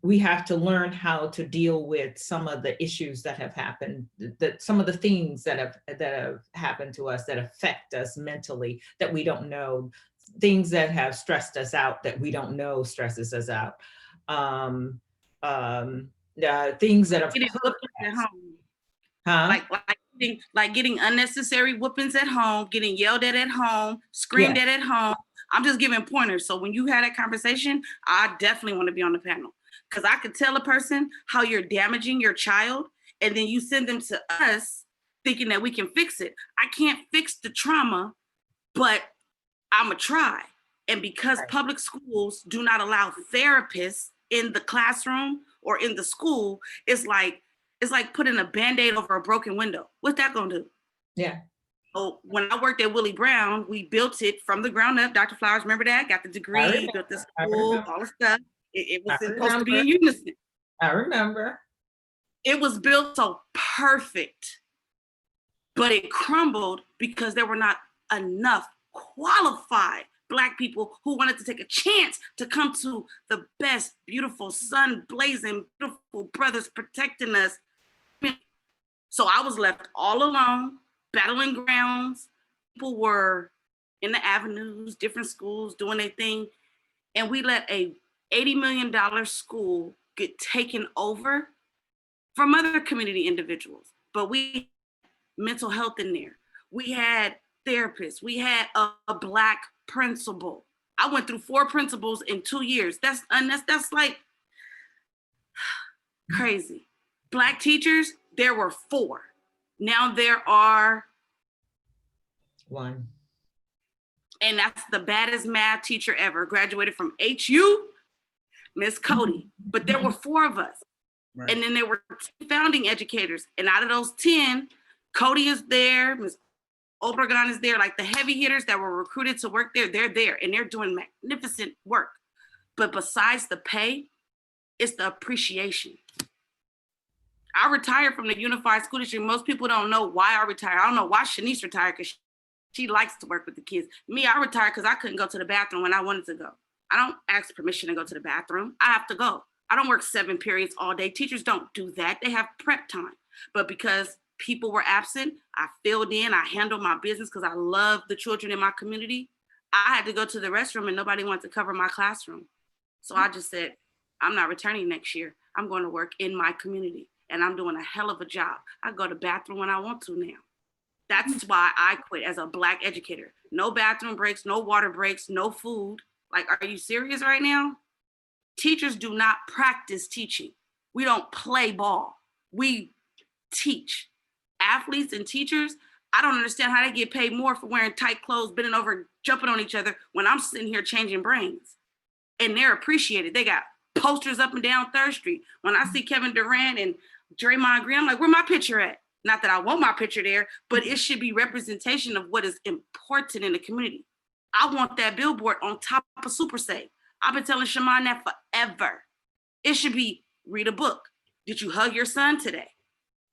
we have to learn how to deal with some of the issues that have happened, that some of the things that have happened to us that affect us mentally, that we don't know, things that have stressed us out that we don't know stresses us out. Things that have hurt at us. home. Huh? Like getting unnecessary whoopings at home, getting yelled at home, screamed at home. I'm just giving pointers. So when you had that conversation, I definitely want to be on the panel, because I could tell a person how you're damaging your child, and then you send them to us thinking that we can fix it. I can't fix the trauma, but I'm gonna try. And because public schools do not allow therapists in the classroom or in the school, it's like putting a Band-Aid over a broken window. What's that gonna do? Yeah. So when I worked at Willie Brown, we built it from the ground up. Dr. Flowers, remember that? Got the degree, built the school, all the stuff. It was supposed to be in unison. I remember. It was built so perfect, but it crumbled because there were not enough qualified Black people who wanted to take a chance to come to the best, beautiful, sun blazing, beautiful brothers protecting us. So I was left all alone, battling grounds. People were in the avenues, different schools doing their thing. And we let a $80 million school get taken over from other community individuals. But we had mental health in there. We had therapists. We had a Black principal. I went through 4 principals in 2 years. That's like crazy. Black teachers, there were 4. Now there are 1. And that's the baddest math teacher ever. Graduated from HU, Miss Cody. But there were 4 of us. Right. And then there were 10 founding educators. And out of those 10, Cody is there, Ms. Obregon is there, like the heavy hitters that were recruited to work there, they're there and they're doing magnificent work. But besides the pay, it's the appreciation. I retired from the Unified School District. Most people don't know why I retired. I don't know why Sha'Nice retired, because she likes to work with the kids. Me, I retired because I couldn't go to the bathroom when I wanted to go. I don't ask permission to go to the bathroom. I have to go. I don't work 7 periods all day. Teachers don't do that. They have prep time. But because people were absent, I filled in, I handled my business because I love the children in my community. I had to go to the restroom and nobody wanted to cover my classroom. So I just said, I'm not returning next year. I'm going to work in my community and I'm doing a hell of a job. I go to the bathroom when I want to now. That's why I quit as a Black educator. No bathroom breaks, no water breaks, no food. Like, are you serious right now? Teachers do not practice teaching. We don't play ball. We teach. Athletes and teachers, I don't understand how they get paid more for wearing tight clothes, bending over, jumping on each other when I'm sitting here changing brains. And they're appreciated. They got posters up and down 3rd Street. When I see Kevin Durant and Draymond Green, I'm like, where my picture at? Not that I want my picture there, but it should be representation of what is important in the community. I want that billboard on top of Super Save. I've been telling Shaman that forever. It should be, read a book. Did you hug your son today?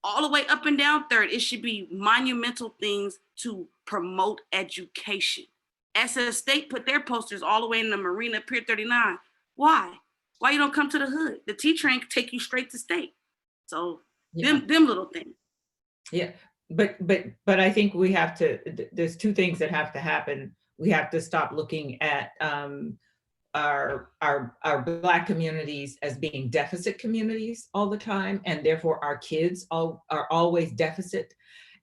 All the way up and down 3rd, it should be monumental things to promote education. SS State put their posters all the way in the Marina, Pier 39. Why? Why you don't come to the hood? The T-train take you straight to state. So them little things. Yeah, but I think we have to, there's 2 things that have to happen. We have to stop looking at our Black communities as being deficit communities all the time, and therefore our kids are always deficit.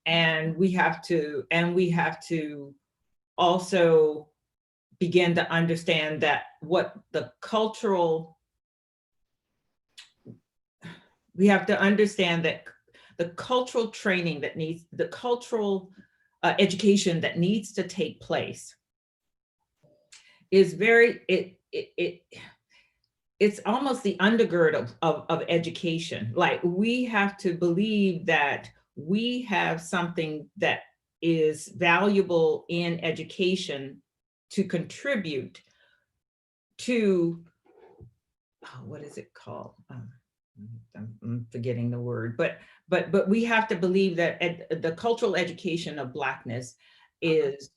And we have to also begin to understand that we have to understand that the cultural training that needs, the cultural education that needs to take place is very, it's almost the undergird of education. Like we have to believe that we have something that is valuable in education to contribute to, oh, what is it called? I'm forgetting the word, but we have to believe that the cultural education of Blackness is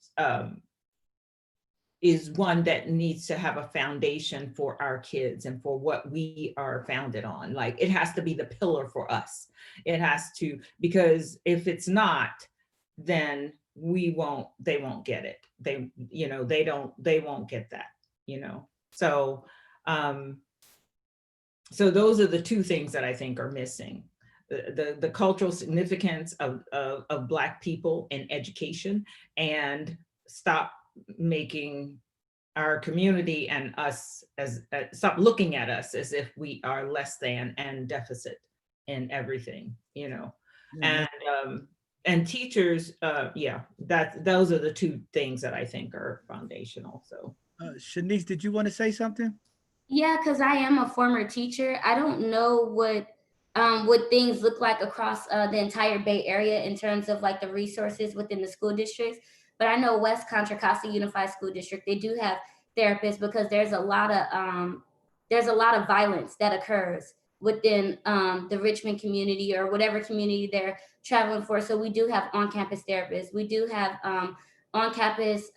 one that needs to have a foundation for our kids and for what we are founded on. Like it has to be the pillar for us. It has to, because if it's not, then they won't get it. They won't get that. So, so those are the two things that I think are missing. The cultural significance of Black people in education, and stop making our community and us stop looking at us as if we are less than and deficit in everything, and teachers, those are the two things that I think are foundational. So Sha'Nice, did you want to say something? Yeah, because I am a former teacher. I don't know what things look like across the entire Bay Area in terms of like the resources within the school districts. But I know West Contra Costa Unified School District, they do have therapists because there's a lot of violence that occurs within the Richmond community or whatever community they're traveling for. So we do have on-campus therapists. We do have on-campus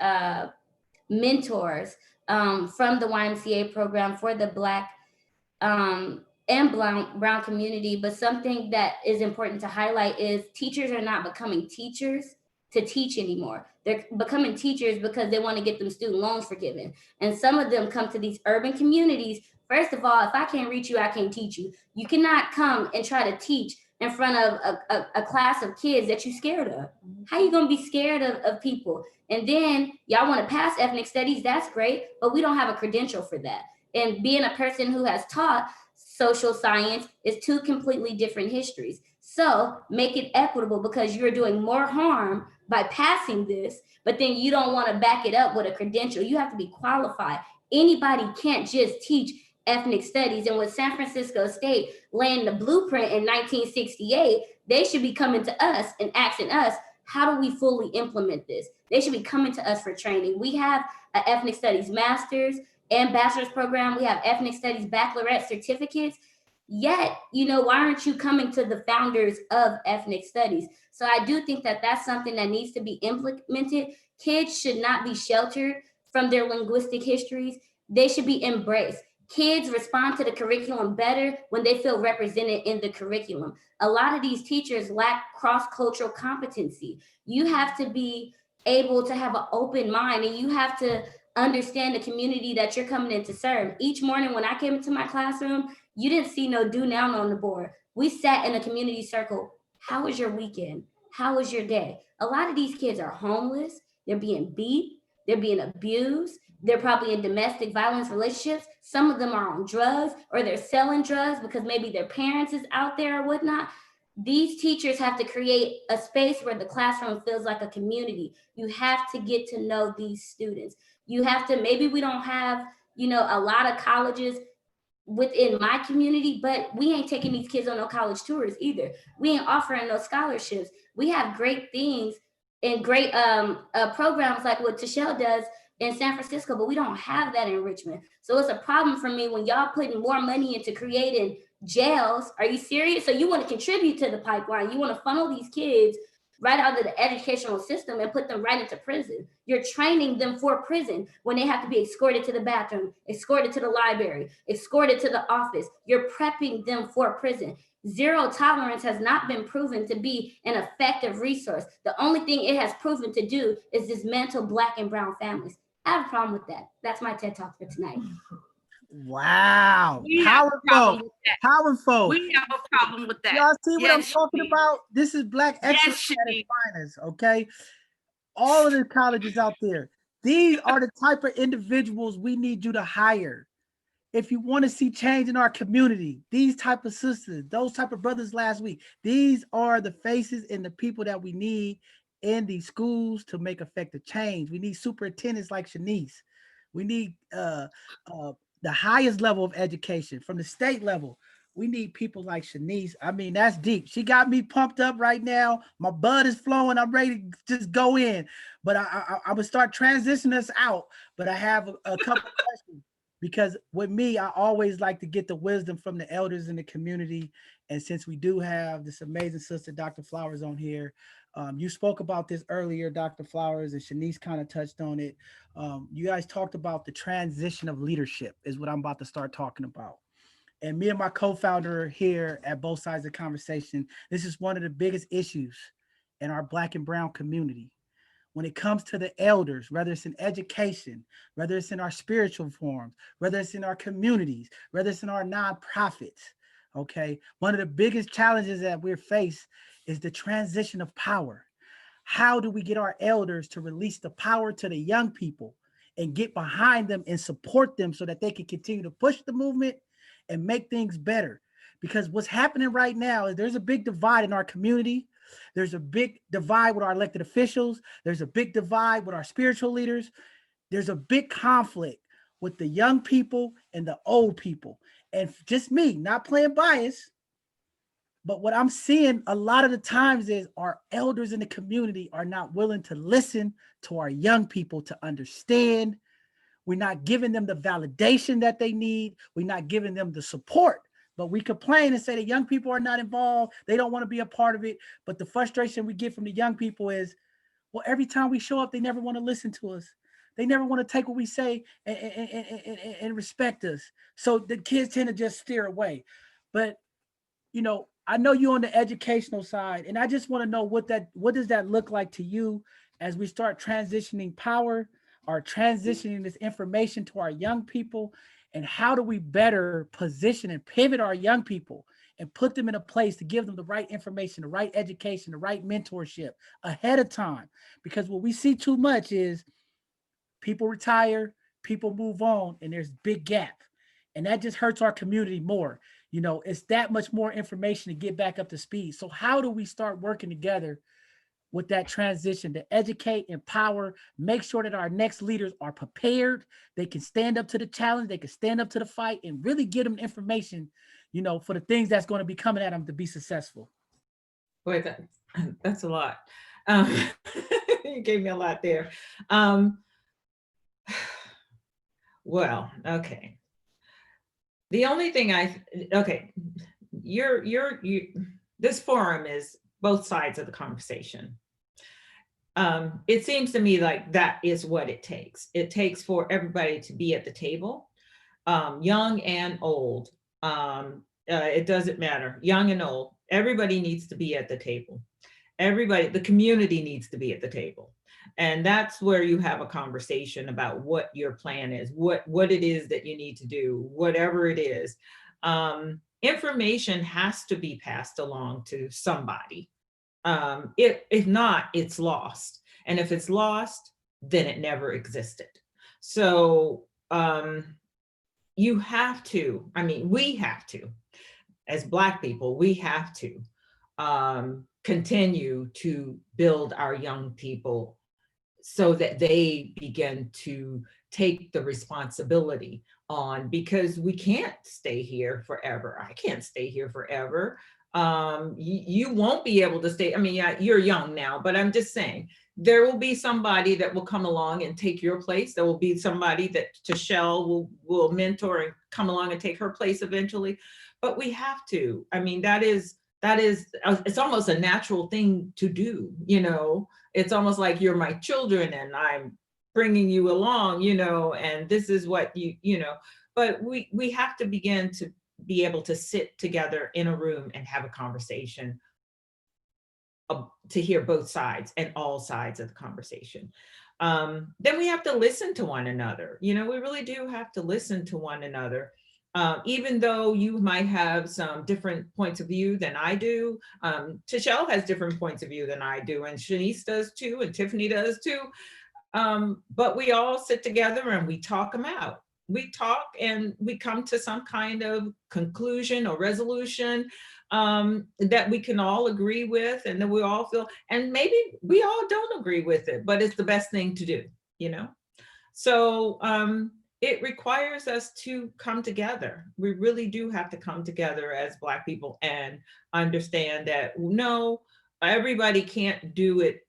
mentors from the YMCA program for the Black and brown community. But something that is important to highlight is teachers are not becoming teachers to teach anymore. They're becoming teachers because they want to get them student loans forgiven. And some of them come to these urban communities. First of all, if I can't reach you, I can't teach you. You cannot come and try to teach in front of a class of kids that you're scared of. How you gonna be scared of people? And then y'all want to pass ethnic studies, that's great, but we don't have a credential for that. And being a person who has taught social science is two completely different histories. So make it equitable, because you're doing more harm by passing this, but then you don't want to back it up with a credential. You have to be qualified. Anybody can't just teach ethnic studies. And with San Francisco State laying the blueprint in 1968, they should be coming to us and asking us, how do we fully implement this? They should be coming to us for training. We have an ethnic studies master's and bachelor's program. We have ethnic studies baccalaureate certificates. Yet, why aren't you coming to the founders of ethnic studies? So I do think that that's something that needs to be implemented. Kids should not be sheltered from their linguistic histories. They should be embraced. Kids respond to the curriculum better when they feel represented in the curriculum. A lot of these teachers lack cross-cultural competency. You have to be able to have an open mind, and you have to understand the community that you're coming in to serve. Each morning when I came into my classroom, you didn't see no do now on the board. We sat in a community circle. How was your weekend? How was your day? A lot of these kids are homeless. They're being beat. They're being abused. They're probably in domestic violence relationships. Some of them are on drugs, or they're selling drugs because maybe their parents is out there or whatnot. These teachers have to create a space where the classroom feels like a community. You have to get to know these students. You have to, maybe we don't have, a lot of colleges within my community, but we ain't taking these kids on no college tours either. We ain't offering no scholarships. We have great things and great programs like what Tachelle does in San Francisco, but we don't have that in Richmond. So it's a problem for me when y'all putting more money into creating jails. Are you serious? So you want to contribute to the pipeline. You want to funnel these kids right out of the educational system and put them right into prison. You're training them for prison when they have to be escorted to the bathroom, escorted to the library, escorted to the office. You're prepping them for prison. Zero tolerance has not been proven to be an effective resource. The only thing it has proven to do is dismantle Black and brown families. I have a problem with that. That's my TED Talk for tonight. Wow. We have a problem with that. Powerful. We have a problem with that. Y'all see what I'm Yes, talking Sha'Nice. about? This is Black excellence at its finest, okay? All of the colleges out there, these are the type of individuals we need you to hire. If you want to see change in our community, these type of sisters, those type of brothers last week, these are the faces and the people that we need in these schools to make effective change. We need superintendents like Sha'Nice. We need the highest level of education, from the state level. We need people like Sha'Nice. I mean, that's deep. She got me pumped up right now. My blood is flowing. I'm ready to just go in. But I would start transitioning us out. But I have a couple questions, because with me, I always like to get the wisdom from the elders in the community. And since we do have this amazing sister, Dr. Flowers, on here, you spoke about this earlier, Dr. Flowers, and Sha'Nice kind of touched on it. You guys talked about the transition of leadership is what I'm about to start talking about. And me and my co-founder here at Both Sides of the Conversation, this is one of the biggest issues in our Black and Brown community. When it comes to the elders, whether it's in education, whether it's in our spiritual forms, whether it's in our communities, whether it's in our nonprofits, okay? One of the biggest challenges that we're faced is the transition of power. How do we get our elders to release the power to the young people and get behind them and support them so that they can continue to push the movement and make things better? Because what's happening right now is there's a big divide in our community. There's a big divide with our elected officials. There's a big divide with our spiritual leaders. There's a big conflict with the young people and the old people. And just me, not playing bias, but what I'm seeing a lot of the times is our elders in the community are not willing to listen to our young people to understand. We're not giving them the validation that they need. We're not giving them the support. But we complain and say the young people are not involved. They don't want to be a part of it. But the frustration we get from the young people is, well, every time we show up, they never want to listen to us. They never want to take what we say and respect us. So the kids tend to just steer away. But, you know, I know you're on the educational side, and I just want to know what does that look like to you as we start transitioning power or transitioning this information to our young people, and how do we better position and pivot our young people and put them in a place to give them the right information, the right education, the right mentorship ahead of time? Because what we see too much is people retire, people move on, and there's big gap. And that just hurts our community more. You know, it's that much more information to get back up to speed. So how do we start working together with that transition to educate, empower, make sure that our next leaders are prepared, they can stand up to the challenge, they can stand up to the fight, and really get them information, you know, for the things that's going to be coming at them to be successful? Boy, that's a lot. You gave me a lot there. Well, okay. The only thing this forum is both sides of the conversation. It seems to me like that is what it takes. It takes for everybody to be at the table, young and old. It doesn't matter, young and old. Everybody needs to be at the table. Everybody, the community needs to be at the table. And that's where you have a conversation about what your plan is, what it is that you need to do, whatever it is. Information has to be passed along to somebody. If not, it's lost. And if it's lost, then it never existed. So you have to, we have to, as Black people, we have to continue to build our young people so that they begin to take the responsibility on, because we can't stay here forever. I can't stay here forever. You won't be able to stay. You're young now, but I'm just saying, there will be somebody that will come along and take your place. There will be somebody that Tachelle will mentor and come along and take her place eventually. But we have to. That is, it's almost a natural thing to do, you know. It's almost like you're my children and I'm bringing you along, you know, and this is what you know. But we have to begin to be able to sit together in a room and have a conversation to hear both sides and all sides of the conversation. Then we have to listen to one another. You know, we really do have to listen to one another. Even though you might have some different points of view than I do, Tachelle has different points of view than I do, and Sha'Nice does too, and Tiffany does too. But we all sit together and we talk them out. We talk and we come to some kind of conclusion or resolution that we can all agree with, and that we all feel, and maybe we all don't agree with it, but it's the best thing to do, you know? So it requires us to come together. We really do have to come together as Black people and understand that no, everybody can't do it.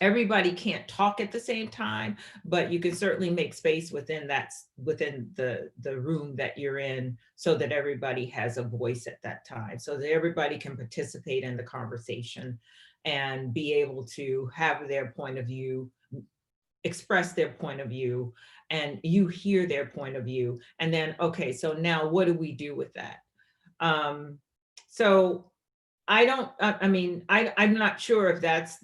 Everybody can't talk at the same time, but you can certainly make space within the room that you're in, so that everybody has a voice at that time, so that everybody can participate in the conversation and be able to have their point of view, express their point of view, and you hear their point of view. And then, okay, so now what do we do with that? So I don't, I mean, I'm not sure if that's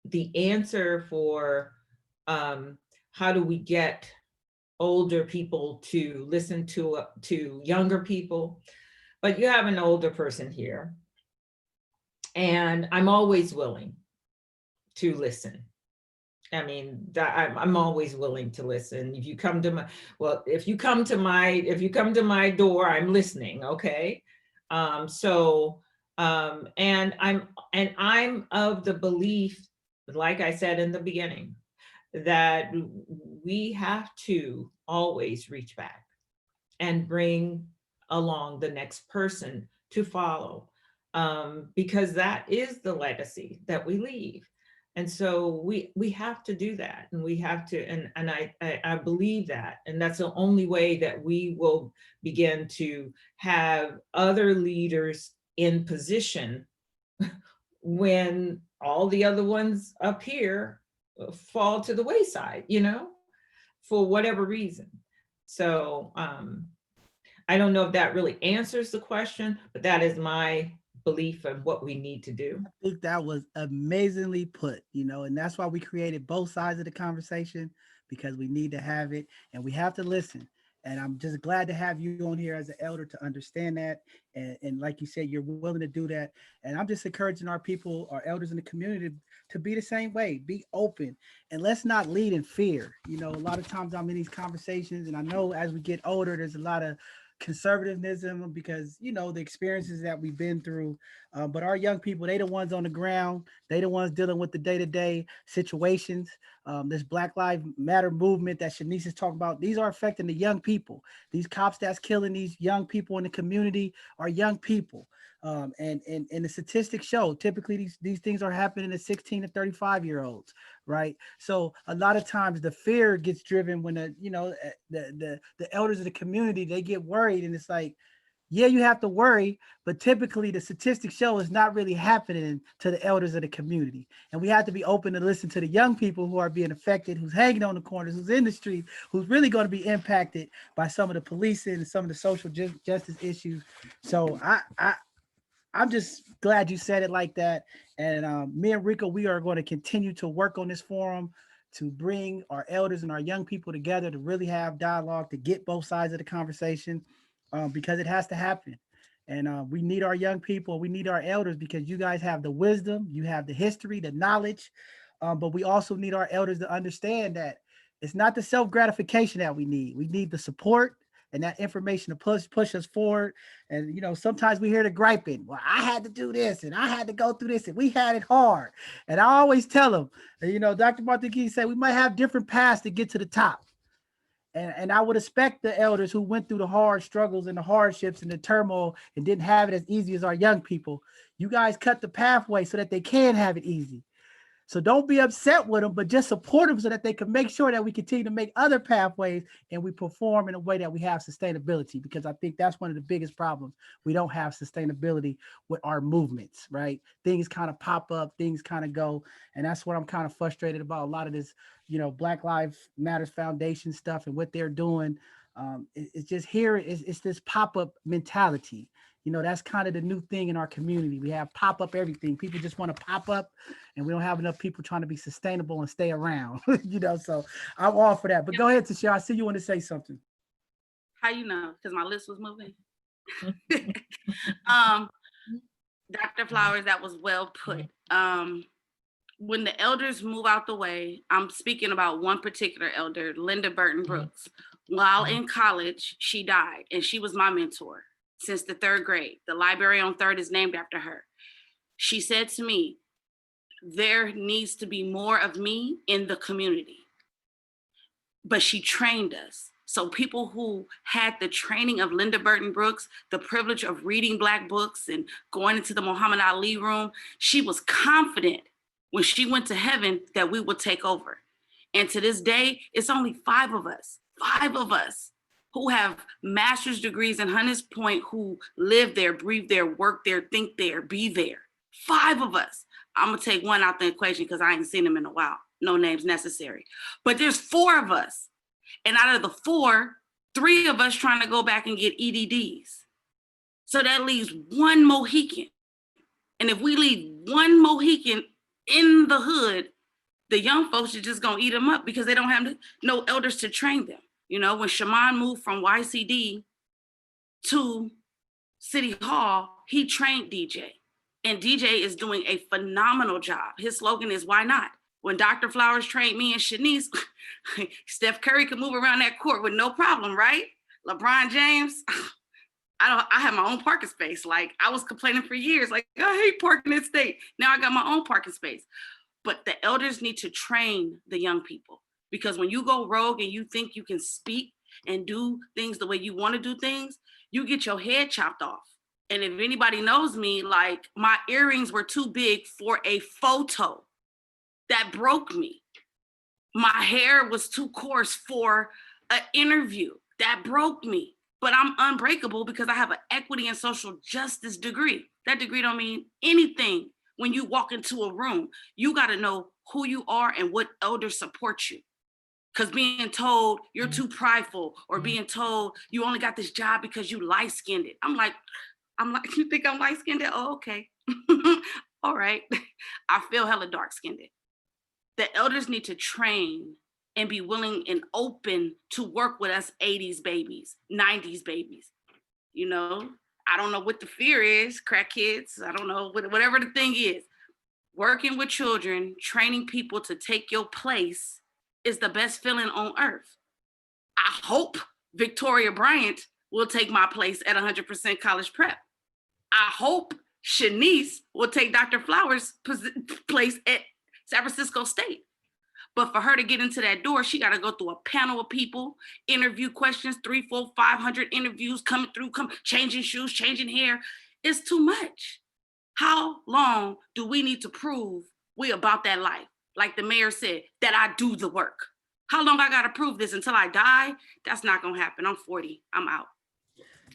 the answer for how do we get older people to listen to younger people, but you have an older person here, and I'm always willing to listen. I mean, I'm always willing to listen. If you come to my, well, if you come to my door, I'm listening. Okay. And I'm of the belief, like I said in the beginning, that we have to always reach back and bring along the next person to follow, because that is the legacy that we leave. And so we have to do that, and we have to, and I believe that, and that's the only way that we will begin to have other leaders in position when all the other ones up here fall to the wayside, for whatever reason. So I don't know if that really answers the question, but that is my belief of what we need to do. I think that was amazingly put, and that's why we created both sides of the conversation, because we need to have it and we have to listen. And I'm just glad to have you on here as an elder to understand that. And like you said, you're willing to do that. And I'm just encouraging our people, our elders in the community, to be the same way, be open, and let's not lead in fear. A lot of times I'm in these conversations, and I know as we get older, there's a lot of conservatism because, the experiences that we've been through. But our young people, they the ones on the ground. They the ones dealing with the day-to-day situations. This Black Lives Matter movement that Sha'Nice is talking about, these are affecting the young people. These cops that's killing these young people in the community are young people. And the statistics show typically these things are happening to 16 to 35-year-olds, right? So a lot of times the fear gets driven when the elders of the community, they get worried, and it's like, yeah, you have to worry, but typically the statistics show it's not really happening to the elders of the community. And we have to be open to listen to the young people who are being affected, who's hanging on the corners, who's in the street, who's really going to be impacted by some of the policing and some of the social justice issues. So I'm just glad you said it like that. And me and Rico, we are going to continue to work on this forum to bring our elders and our young people together to really have dialogue, to get both sides of the conversation, because it has to happen. And we need our young people, we need our elders, because you guys have the wisdom, you have the history, the knowledge, but we also need our elders to understand that it's not the self-gratification that we need the support and that information to push us forward. And sometimes we hear the griping, well, I had to do this and I had to go through this and we had it hard. And I always tell them, Dr. Martin King said we might have different paths to get to the top. And I would expect the elders who went through the hard struggles and the hardships and the turmoil and didn't have it as easy as our young people. You guys cut the pathway so that they can have it easy. So don't be upset with them, but just support them so that they can make sure that we continue to make other pathways and we perform in a way that we have sustainability, because I think that's one of the biggest problems. We don't have sustainability with our movements, right? Things kind of pop up, things kind of go. And that's what I'm kind of frustrated about a lot of this, Black Lives Matters Foundation stuff and what they're doing. It's just here, it's this pop-up mentality. That's kind of the new thing in our community. We have pop-up everything. People just want to pop up, and we don't have enough people trying to be sustainable and stay around, so I'm all for that. But go ahead, Tachelle. I see you want to say something. How you know? Because my lips was moving. Dr. Flowers, that was well put. When the elders move out the way, I'm speaking about one particular elder, Linda Burton Brooks. While in college, she died, and she was my mentor since the 3rd grade. The library on 3rd is named after her. She said to me, there needs to be more of me in the community. but she trained us. So people who had the training of Linda Burton Brooks, the privilege of reading Black books and going into the Muhammad Ali room, she was confident when she went to heaven that we would take over. And to this day, it's only 5 of us who have master's degrees in Hunters Point, who live there, breathe there, work there, think there, be there. 5 of us. I'm gonna take one out the equation because I ain't seen him in a while. No names necessary. But there's 4 of us. And out of the 4, 3 of us trying to go back and get EDDs. So that leaves 1 Mohican. And if we leave 1 Mohican in the hood, the young folks are just gonna eat them up because they don't have no elders to train them. You know, when Shaman moved from YCD to City Hall, he trained DJ. And DJ is doing a phenomenal job. His slogan is, why not? When Dr. Flowers trained me and Sha'Nice, Steph Curry could move around that court with no problem, right? LeBron James, I have my own parking space. Like, I was complaining for years, like, I hate parking in state. Now I got my own parking space. But the elders need to train the young people, because when you go rogue and you think you can speak and do things the way you want to do things, you get your head chopped off. And if anybody knows me, like, my earrings were too big for a photo. That broke me. My hair was too coarse for an interview. That broke me. But I'm unbreakable because I have an equity and social justice degree. That degree don't mean anything when you walk into a room. You got to know who you are and what elders support you. Because being told you're too prideful, or being told you only got this job because you light-skinned it. I'm like, you think I'm light-skinned? Oh, okay. All right. I feel hella dark-skinned. The elders need to train and be willing and open to work with us 80s babies, 90s babies. You know, I don't know what the fear is, crack kids. I don't know, whatever the thing is. Working with children, training people to take your place is the best feeling on earth. I hope Victoria Bryant will take my place at 100% college prep. I hope Sha'Nice will take Dr. Flowers' place at San Francisco State. But for her to get into that door, she got to go through a panel of people, interview questions, 300, 400, 500 interviews coming through, changing shoes, changing hair. It's too much. How long do we need to prove we about that life? Like the mayor said, that I do the work. How long I got to prove this until I die? That's not going to happen. I'm 40. I'm out.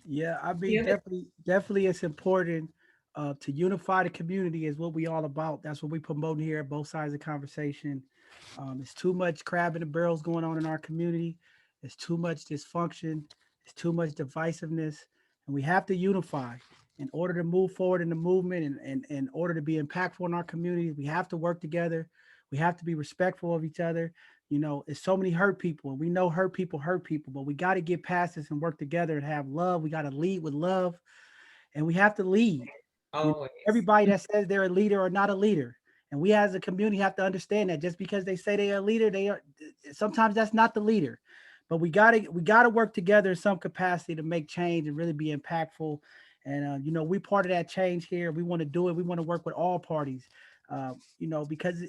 Yeah, I mean, definitely it's important to unify the community is what we all about. That's what we promote here at both sides of the conversation. It's too much crab in the barrels going on in our community. It's too much dysfunction. It's too much divisiveness. And we have to unify in order to move forward in the movement, and in order to be impactful in our communities. We have to work together. We have to be respectful of each other. You know, it's so many hurt people, and we know hurt people, but we got to get past this and work together and have love. We got to lead with love, and we have to lead. You know, everybody that says they're a leader or not a leader. And we as a community have to understand that just because they say they are a leader, they are sometimes that's not the leader. But we gotta work together in some capacity to make change and really be impactful. And you know, we part of that change here. We want to do it. We want to work with all parties. You know, because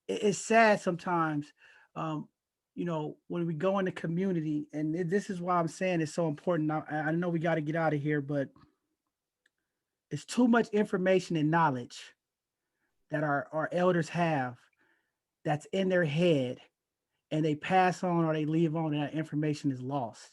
it's sad sometimes. You know, when we go in the community, and this is why I'm saying it's so important. I know we got to get out of here, but it's too much information and knowledge that our elders have that's in their head, and they pass on or they leave on, and that information is lost.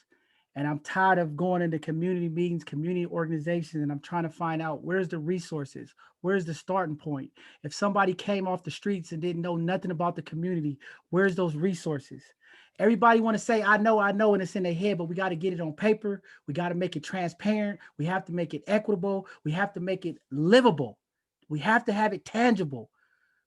And I'm tired of going into community meetings, community organizations, and I'm trying to find out where's the resources, where's the starting point. If somebody came off the streets and didn't know nothing about the community, where's those resources? Everybody want to say, I know, and it's in their head, but we got to get it on paper. We got to make it transparent. We have to make it equitable. We have to make it livable. We have to have it tangible,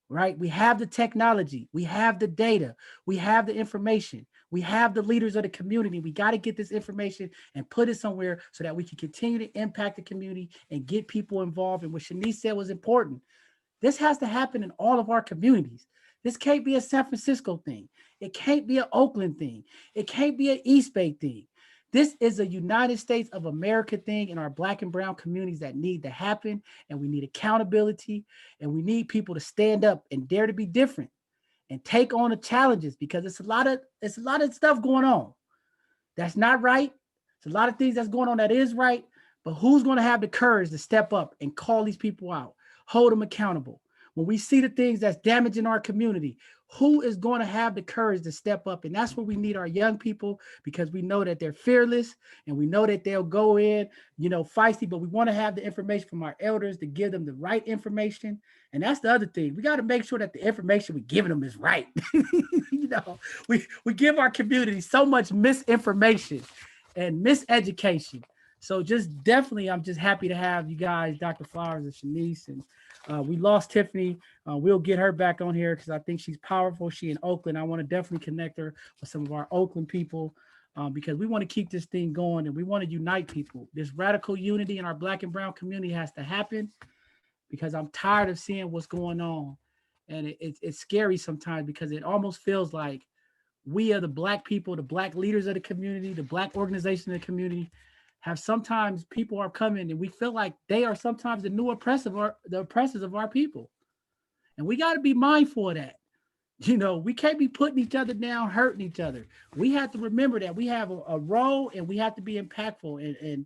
right? We have the technology. We have the data. We have the information. We have the leaders of the community. We got to get this information and put it somewhere so that we can continue to impact the community and get people involved. And what Sha'Nice said was important. This has to happen in all of our communities. This can't be a San Francisco thing. It can't be an Oakland thing. It can't be an East Bay thing. This is a United States of America thing in our Black and brown communities that need to happen. And we need accountability, and we need people to stand up and dare to be different and take on the challenges, because it's a lot of stuff going on that's not right. It's a lot of things that's going on that is right, but who's going to have the courage to step up and call these people out, hold them accountable? When we see the things that's damaging our community, who is going to have the courage to step up? And that's where we need our young people, because we know that they're fearless and we know that they'll go in, feisty, but we want to have the information from our elders to give them the right information. And that's the other thing. We got to make sure that the information we're giving them is right. We give our community so much misinformation and miseducation. So just definitely, I'm just happy to have you guys, Dr. Flowers and Sha'Nice, and we lost Tiffany. We'll get her back on here because I think she's powerful. She in Oakland. I want to definitely connect her with some of our Oakland people because we want to keep this thing going and we want to unite people. This radical unity in our Black and brown community has to happen, because I'm tired of seeing what's going on. And it's scary sometimes, because it almost feels like we are the Black people, the Black leaders of the community, the Black organization of the community, have sometimes people are coming and we feel like they are sometimes the new the oppressors of our people. And we got to be mindful of that. We can't be putting each other down, hurting each other. We have to remember that we have a role and we have to be impactful. And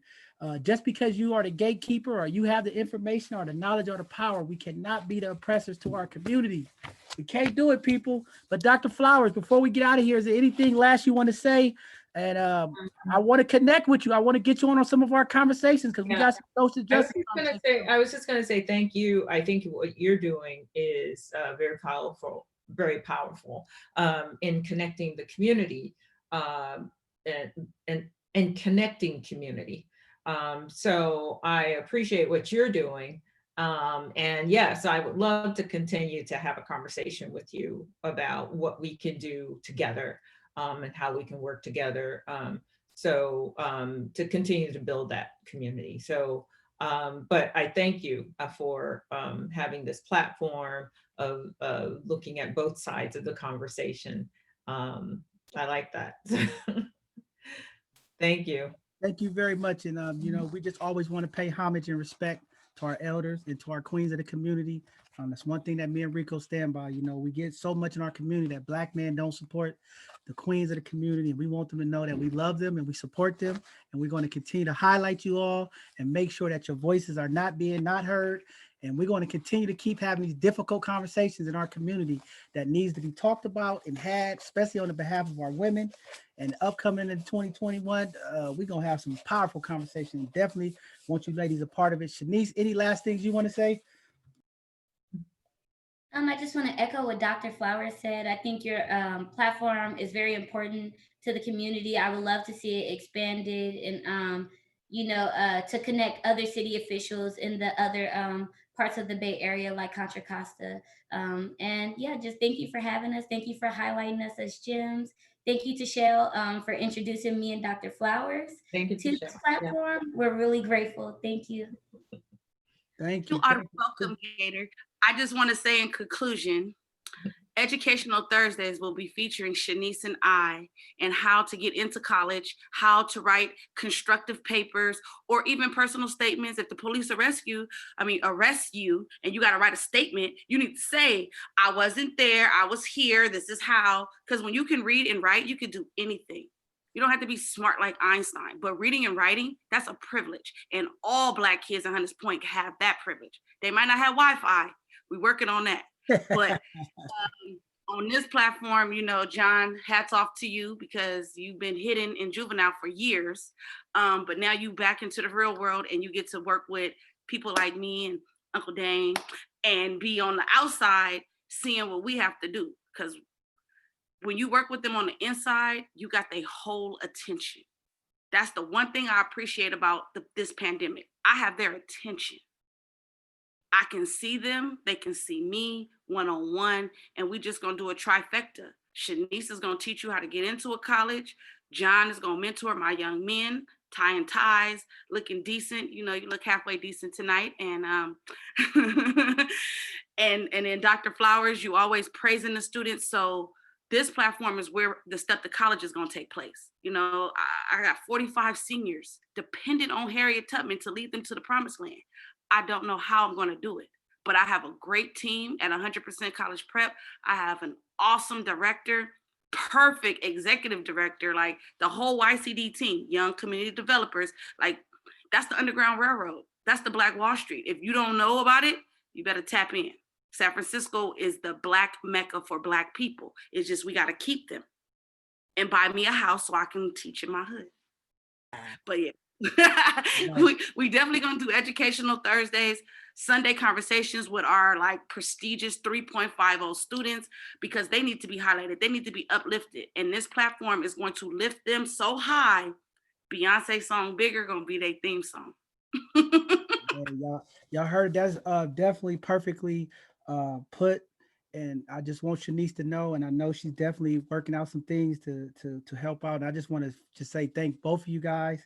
just because you are the gatekeeper or you have the information or the knowledge or the power, we cannot be the oppressors to our community. We can't do it, people. But Dr. Flowers, before we get out of here, is there anything last you want to say? And I want to connect with you. I want to get you on some of our conversations because we got some social justice. I was just going to say thank you. I think what you're doing is very powerful in connecting the community and connecting community. So I appreciate what you're doing. And yes, I would love to continue to have a conversation with you about what we can do together and how we can work together. To continue to build that community. So, but I thank you for having this platform of looking at both sides of the conversation. I like that. Thank you. Thank you very much. And, we just always want to pay homage and respect to our elders and to our queens of the community. That's one thing that me and Rico stand by. We get so much in our community that Black men don't support the queens of the community. And we want them to know that we love them and we support them. And we're going to continue to highlight you all and make sure that your voices are not heard. And we're going to continue to keep having these difficult conversations in our community that needs to be talked about and had, especially on the behalf of our women. And upcoming in 2021, we're going to have some powerful conversations. Definitely want you ladies a part of it. Sha'Nice, any last things you want to say? I just want to echo what Dr. Flowers said. I think your platform is very important to the community. I would love to see it expanded and, to connect other city officials in the other parts of the Bay Area, like Contra Costa. And yeah, just thank you for having us. Thank you for highlighting us as gems. Thank you, Tachelle, for introducing me and Dr. Flowers to this platform. Yeah. We're really grateful. Thank you. Thank you. You are welcome, Gator. I just want to say in conclusion, Educational Thursdays will be featuring Sha'Nice and I and how to get into college, how to write constructive papers, or even personal statements. If the police arrest you, and you got to write a statement, you need to say, I wasn't there, I was here, this is how. Because when you can read and write, you can do anything. You don't have to be smart like Einstein, but reading and writing, that's a privilege. And all Black kids in Hunters Point have that privilege. They might not have Wi-Fi. We're working on that. But on this platform, John, hats off to you because you've been hidden in juvenile for years. But now you back into the real world and you get to work with people like me and Uncle Dane and be on the outside seeing what we have to do. Because when you work with them on the inside, you got their whole attention. That's the one thing I appreciate about this pandemic. I have their attention. I can see them, they can see me one-on-one, and we just gonna do a trifecta. Sha'Nice is gonna teach you how to get into a college. John is gonna mentor my young men, tying ties, looking decent. You look halfway decent tonight. And and then Dr. Flowers, you always praising the students. So this platform is where the step to college is gonna take place. I got 45 seniors dependent on Harriet Tubman to lead them to the promised land. I don't know how I'm going to do it, but I have a great team at 100% college prep. I have an awesome director, perfect executive director, like the whole YCD team, young community developers, like that's the Underground Railroad. That's the Black Wall Street. If you don't know about it, you better tap in. San Francisco is the Black Mecca for Black people. It's just, we got to keep them and buy me a house so I can teach in my hood. But yeah, we definitely gonna do educational Thursdays, Sunday conversations with our like prestigious 3.50 students, because they need to be highlighted. They need to be uplifted. And this platform is going to lift them so high. Beyonce song Bigger gonna be their theme song. Yeah, y'all heard that's definitely perfectly put. And I just want Sha'Nice to know, and I know she's definitely working out some things to help out. And I just want to just say thank both of you guys,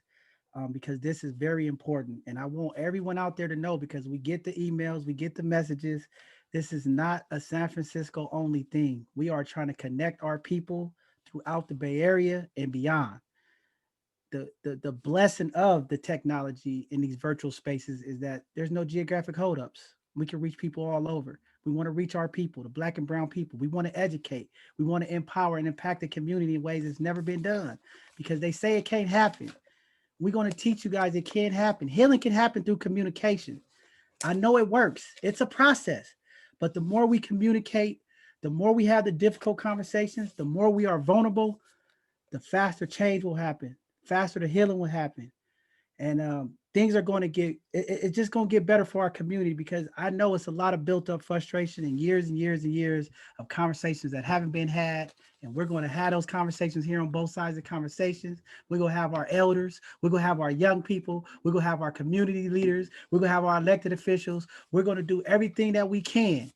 because this is very important. And I want everyone out there to know, because we get the emails, we get the messages. This is not a San Francisco only thing. We are trying to connect our people throughout the Bay Area and beyond. The blessing of the technology in these virtual spaces is that there's no geographic holdups. We can reach people all over. We want to reach our people, the Black and brown people. We want to educate. We want to empower and impact the community in ways that's never been done, because they say it can't happen. We're going to teach you guys it can happen. Healing can happen through communication. I know it works. It's a process. But the more we communicate, the more we have the difficult conversations, the more we are vulnerable, the faster change will happen, faster the healing will happen. And things are going to it's just going to get better for our community, because I know it's a lot of built up frustration and years and years and years of conversations that haven't been had. And we're going to have those conversations here on both sides of conversations. We're going to have our elders. We're going to have our young people. We're going to have our community leaders. We're going to have our elected officials. We're going to do everything that we can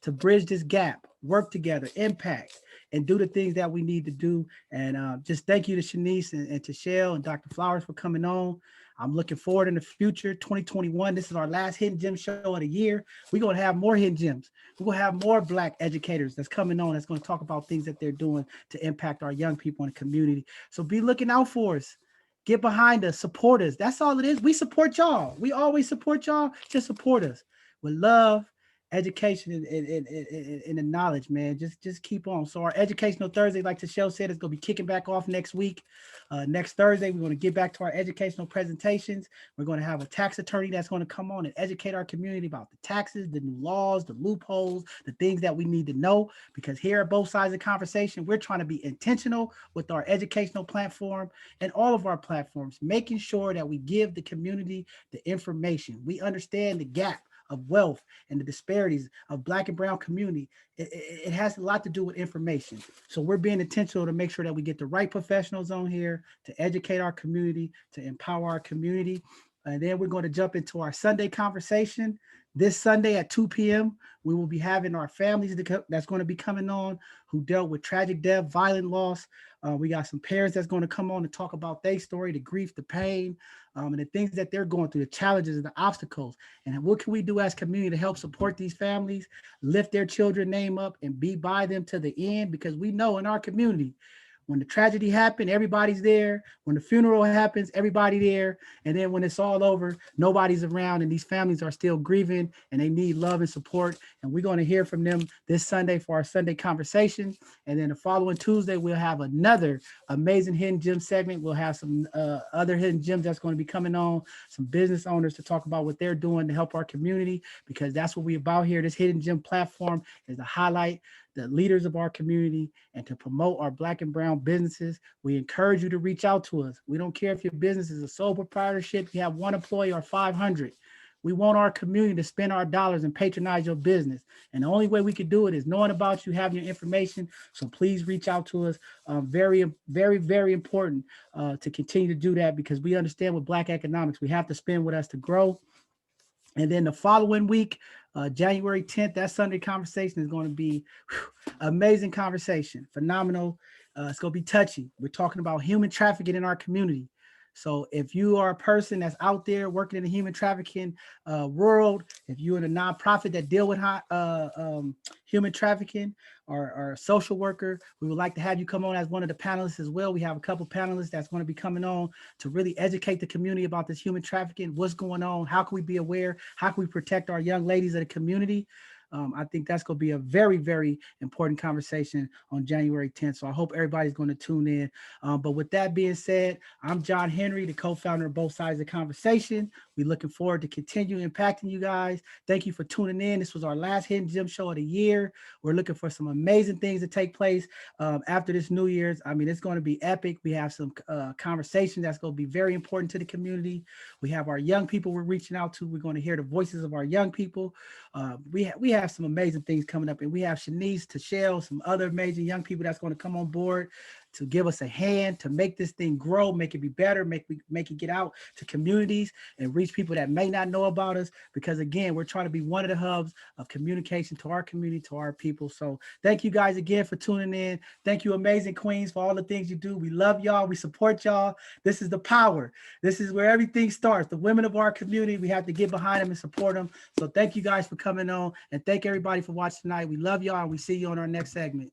to bridge this gap, work together, impact, and do the things that we need to do. And just thank you to Sha'Nice and Tachelle and Dr. Flowers for coming on. I'm looking forward in the future, 2021. This is our last Hidden Gem show of the year. We're going to have more Hidden Gems. We're going to have more Black educators that's coming on, that's going to talk about things that they're doing to impact our young people in the community. So be looking out for us. Get behind us, support us. That's all it is. We support y'all. We always support y'all. Just support us with love, education, and the knowledge, man. Just keep on. So our educational Thursday, like Tachelle said, is going to be kicking back off next week. Next Thursday, we're going to get back to our educational presentations. We're going to have a tax attorney that's going to come on and educate our community about the taxes, the new laws, the loopholes, the things that we need to know, because here at both sides of the conversation, we're trying to be intentional with our educational platform and all of our platforms, making sure that we give the community the information. We understand the gap of wealth and the disparities of Black and brown community. It has a lot to do with information. So we're being intentional to make sure that we get the right professionals on here to educate our community, to empower our community. And then we're going to jump into our Sunday conversation. This Sunday at 2 p.m., we will be having our families that's going to be coming on who dealt with tragic death, violent loss. We got some parents that's going to come on and talk about their story, the grief, the pain, and the things that they're going through, the challenges and the obstacles. And what can we do as community to help support these families, lift their children's name up, and be by them to the end? Because we know in our community, when the tragedy happened, everybody's there. When the funeral happens, everybody there. And then when it's all over, nobody's around, and these families are still grieving and they need love and support. And we're going to hear from them this Sunday for our Sunday conversation. And then the following Tuesday, we'll have another amazing Hidden Gem segment. We'll have some other Hidden Gems that's going to be coming on, some business owners to talk about what they're doing to help our community, because that's what we're about here. This Hidden Gem platform is to highlight the leaders of our community and to promote our Black and brown businesses. We encourage you to reach out to us. We don't care if your business is a sole proprietorship, you have one employee or 500. We want our community to spend our dollars and patronize your business. And the only way we can do it is knowing about you, having your information. So please reach out to us. Very, very, very important to continue to do that, because we understand with Black economics, we have to spend with us to grow. And then the following week, January 10th, that Sunday conversation is going to be amazing conversation, phenomenal. It's going to be touchy. We're talking about human trafficking in our community. So if you are a person that's out there working in the human trafficking world, if you're in a nonprofit that deal with human trafficking, or a social worker, we would like to have you come on as one of the panelists as well. We have a couple panelists that's going to be coming on to really educate the community about this human trafficking, what's going on, how can we be aware, how can we protect our young ladies of the community. I think that's going to be a very, very important conversation on January 10th. So I hope everybody's going to tune in. But with that being said, I'm John Henry, the co-founder of Both Sides of the Conversation. We're looking forward to continue impacting you guys. Thank you for tuning in. This was our last Hidden Gem show of the year. We're looking for some amazing things to take place after this New Year's. I mean, it's going to be epic. We have some conversation that's going to be very important to the community. We have our young people we're reaching out to. We're going to hear the voices of our young people. We have some amazing things coming up, and we have Sha'Nice, Tachelle, some other amazing young people that's going to come on board to give us a hand to make this thing grow, make it be better, make it get out to communities and reach people that may not know about us. Because again, we're trying to be one of the hubs of communication to our community, to our people. So thank you guys again for tuning in. Thank you, amazing queens, for all the things you do. We love y'all. We support y'all. This is the power. This is where everything starts. The women of our community, we have to get behind them and support them. So thank you guys for coming on, and thank everybody for watching tonight. We love y'all, and we see you on our next segment.